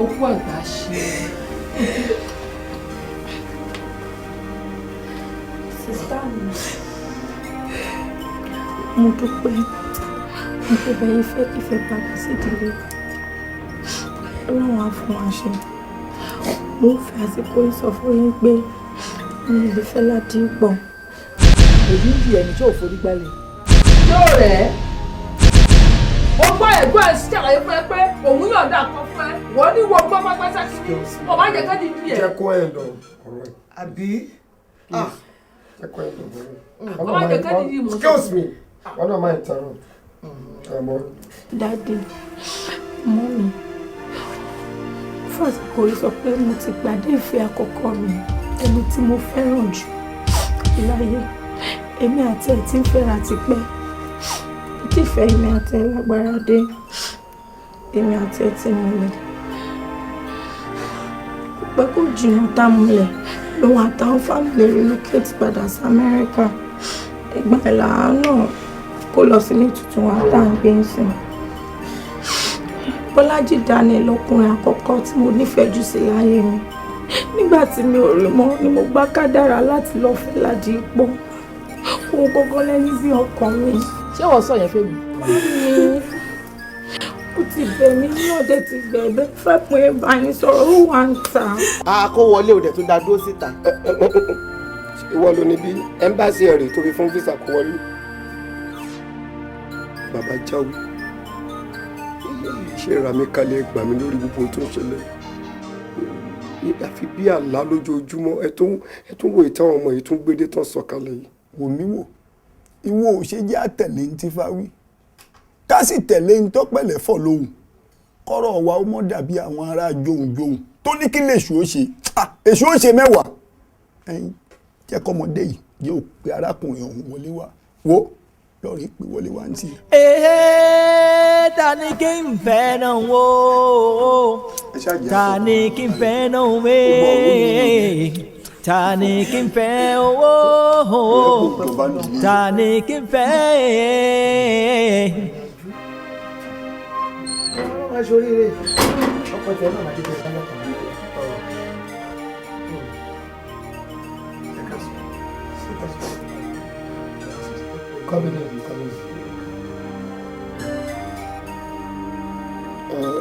[SPEAKER 4] Okú àgbà ṣe.
[SPEAKER 5] Sísá mi, mo dúpẹ́ nípa yín fẹ́ kí fẹ́ padà sí ìdílé. Ọlọ́run á fún wa ṣe. Mo fẹ́ àsìkò ìsọfún yín pé mi ò lè fẹ́ Ládipọ̀.
[SPEAKER 4] Èyí ń di ẹni tí ò forí gbálẹ̀. Yóò rẹ̀ ẹ́. Mo gbọ́ ẹ̀gbọ́n ẹ̀ sí ṣàlàyé fún ẹ pé òun yọ̀ǹda kan fún ẹ. Wọ́n ní wọ́n gbọ́ pápá sákìní. Ọba jẹ́ ká dídí ẹ̀.
[SPEAKER 2] jẹ́ kó ẹ̀ lọ ọ̀rọ̀ ẹ̀.
[SPEAKER 14] àbí.
[SPEAKER 2] jẹ́ kó ẹ̀ lọ ọ̀rọ̀ ẹ̀.
[SPEAKER 4] Ọba jẹ́ ká dídí mọ̀.
[SPEAKER 2] excuse me wọn náà máa ń tarun.
[SPEAKER 5] Dádì, mọ́mì, fún àsìkò yìí sọ pé mo ti gbàdé ìfẹ́ àkọ́kọ́ mi ẹni tí mo fẹ́ràn jù láyé. Èmi àti ẹ̀ tí ń fẹ́ra ti pẹ́. Tí ìfẹ́ èmi àti ẹ̀ lágbára dé, èmi àti ẹ̀ ti múlẹ̀. Pẹ́ kò jìnnà tá múlẹ̀ lòun àtàwọn fámìlì relocate padà sí Amẹ́ríkà. Ìgbà ìlà náà kó lọ sí ní tuntun wa tá à ń gbé ń sìn. Bọ́lájí Daniel lọkùnrin àkọ́kọ́ tí mo nífẹ̀ẹ́ jù sí láyé mi. Nígbà tí mi ò rí mọ́ ni mo gbá kádàrá láti lọ fẹ́ Ládipọ̀. Òun gbọ́gbọ́n lẹ́ni bí ọkàn mi.
[SPEAKER 4] Ṣé wọ́n sọ yẹn fẹ́ mi?
[SPEAKER 5] Ó ti bẹ̀ mí ní ọ̀dẹ̀ ti gbẹ̀gbẹ́ fẹ́ pé báyìí sọ̀rọ̀ ó wà ń ta.
[SPEAKER 14] a kó wọlé òde tó dá dúró síta.
[SPEAKER 2] ìwọ ló ní bí ẹ́mbáàsì ẹ̀rẹ̀ tó fi fún visa kó wọlé. Bàbá Jáwé ṣe ra mi kalẹ̀ gbà mí lórí gbogbo tó ń ṣẹlẹ̀ àfi bí àlá lójoojúmọ́ ẹ tún wo ìtàn ọmọ yìí tún gbédé tán sọ̀kalẹ̀ yìí.
[SPEAKER 15] wò mí wò ìwọ ò ṣe jẹ́ àtẹ̀lé ní tífáwí ká sì tẹ̀lé ní tọ́pẹ̀lẹ̀ fọ̀ lóhùn kọ́rọ̀ wa ó mọ́ dàbí àwọn ará johun tó ní kí lèṣù ó ṣe èṣù ó ṣe mẹ́wàá ẹ̀yin jẹ́ kọ́mọdé yìí yóò pe arákùnrin ọ̀hún wọlé wá wo lọ́ọ̀rì pé wọlé wá ń tì.
[SPEAKER 1] Ta ni kí n fẹ́ náà wò ta ni kí n fẹ́ náà wé ta ni kí n fẹ́ owó ta ni kí n fẹ́.
[SPEAKER 14] wọ́n ṣe oríire ọkọ̀ tẹ̀ náà máa dé bẹ̀rẹ̀ lọ́kàn.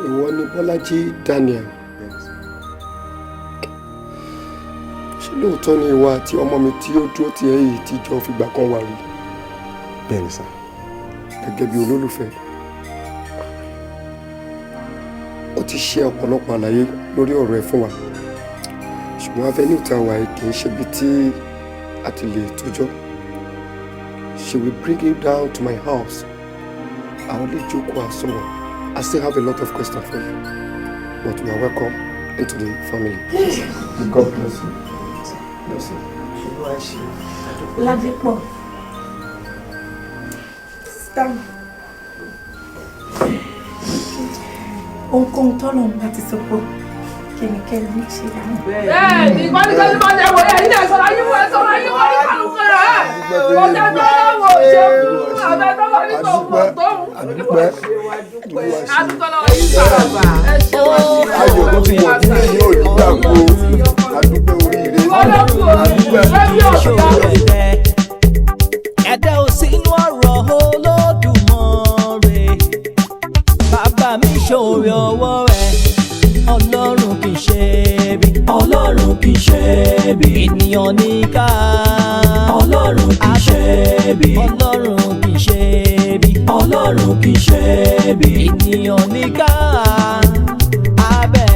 [SPEAKER 2] Ìwọ ni Bọ́lájí Daniel. Ṣé lóòótọ́ ni ìwọ àti ọmọ mi tí ó dúró ti ẹ́ yìí ti jọ fìgbà kan wà rí?
[SPEAKER 16] Bẹ́ẹ̀ni sà.
[SPEAKER 2] Gẹ́gẹ́ bí olólùfẹ́. Ó ti ṣe ọ̀pọ̀lọpọ̀ àlàyé lórí ọ̀rọ̀ ẹ fún wa. Ṣùgbọ́n avenue tá a wà yìí kì í ṣe ibi tí a ti lè tójọ́. She will bring you down to my house. I only joke with someone. I still have a lot of questions for you. But you are welcome into the family. God bless you. Bless you.
[SPEAKER 5] Ládìpọ̀. Stam. Ohunkóhun tọ́lọ̀ ń bá ti sọ pé kẹ́nikẹ́ni ní ṣe dáná.
[SPEAKER 4] Bẹ́ẹ̀ni, kọ́nikẹ́ni máa jẹ́ wòye ẹ̀yin náà sọ̀rọ̀ ayé wọ̀ sọ̀rọ̀ ayé wọ̀ ní kàlùkù rẹ̀. Ọ̀sẹ̀ tó lọ́wọ́ ṣe fún ọ̀sẹ̀ tó lọ́wọ́ ní kòkò tó.
[SPEAKER 15] Àdúpẹ́.
[SPEAKER 4] Àdúgbò yìí sọ̀rọ̀ bá.
[SPEAKER 15] Ayọ̀ tó ti wọ̀ nílé yóò ní gbàgbó. Àdúpẹ́ oríire. Àdúpẹ́.
[SPEAKER 1] Ẹ̀dá ò sínú ọ̀rọ̀ Olódùmarè. Bàbá mi ṣòro ọwọ́ rẹ̀. Ọlọ́run kì í ṣe bí. Ọlọ́run kì í ṣe bí. Ènìyàn ní ká. Ọlọ́run kì í ṣe bí. Ọlọ́run kì í ṣe bí. Ọlọ́run kì í ṣe bí. Ènìyàn ní ká. Abẹ́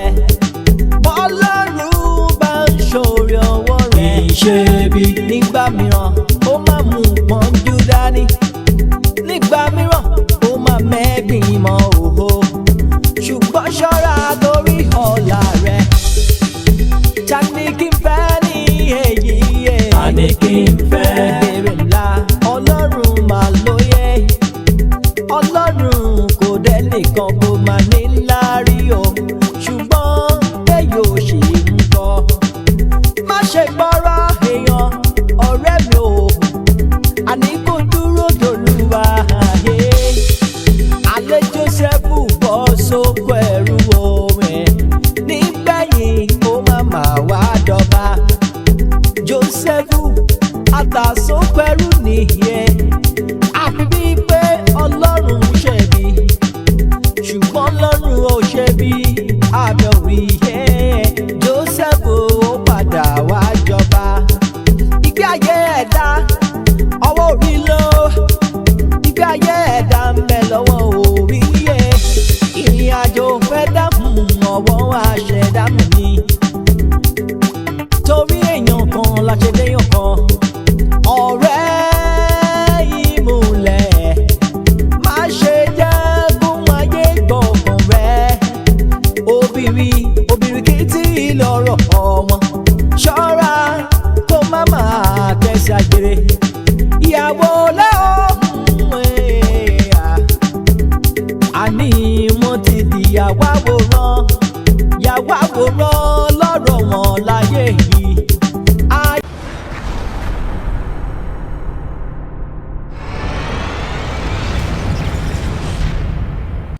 [SPEAKER 1] Ọlọ́run bá ń ṣòro ọwọ́ rẹ̀. Kì í ṣe bí. Nígbà mìíràn ó máa mú pọ́njú dání. Nígbà mìíràn ó máa mẹ́gbìn mọ́ òhò. Ṣùgbọ́n ṣọ́ra torí ọ̀la rẹ̀. Ta ni kí n fẹ́ ní èyí yẹ? Ta ni kí n fẹ́? Ìbéèrè ńlá Ọlọ́run máa lóye. Ọlọ́run kò dé nìkan kó máa ní láárí o. Ṣùgbọ́n bẹ́ẹ̀ yóò ṣe ń kọ́. Má ṣe gbọ́rọ̀ èèyàn ọ̀rẹ́ mi o. Àní kò dúró d'Olúwa. Alẹ́ Jósẹ́fù bọ́ sóko ẹrú orin. Nígbẹ̀yìn ó máa wá dọba. Jósẹ́fù àtàsóko ẹrú nìyẹn. Àfi bíi pé Ọlọ́run ṣẹ̀bi. Ṣùgbọ́n Ọlọ́run ò ṣẹ̀bi. Àbẹ̀ òrì yẹn. Jósẹ́fù ó padà wá jọba. Ìgbé ayé ẹ̀dá ọwọ́ orí ló. Ìgbé ayé ẹ̀dá ń bẹ lọ́wọ́ orí yẹ. Ìrìn àjò fẹ́ dáhùn ọwọ́ àṣẹdáhùn ni. Torí èèyàn kan la ṣe léèyàn kan. Ọ̀rẹ́ ìmùlẹ̀ má ṣe jẹ́ fún ayé gbọ̀ngàn rẹ̀. Obìnrin kì í tí ì lọ́rọ̀ ọmọ. Ṣọ́ra kó má máa tẹ̀sí àgbèrè. Ìyàwó lẹ́hìn àní wọ́n ti di yàwá wòran lọ́rọ̀ wọn láyé yìí.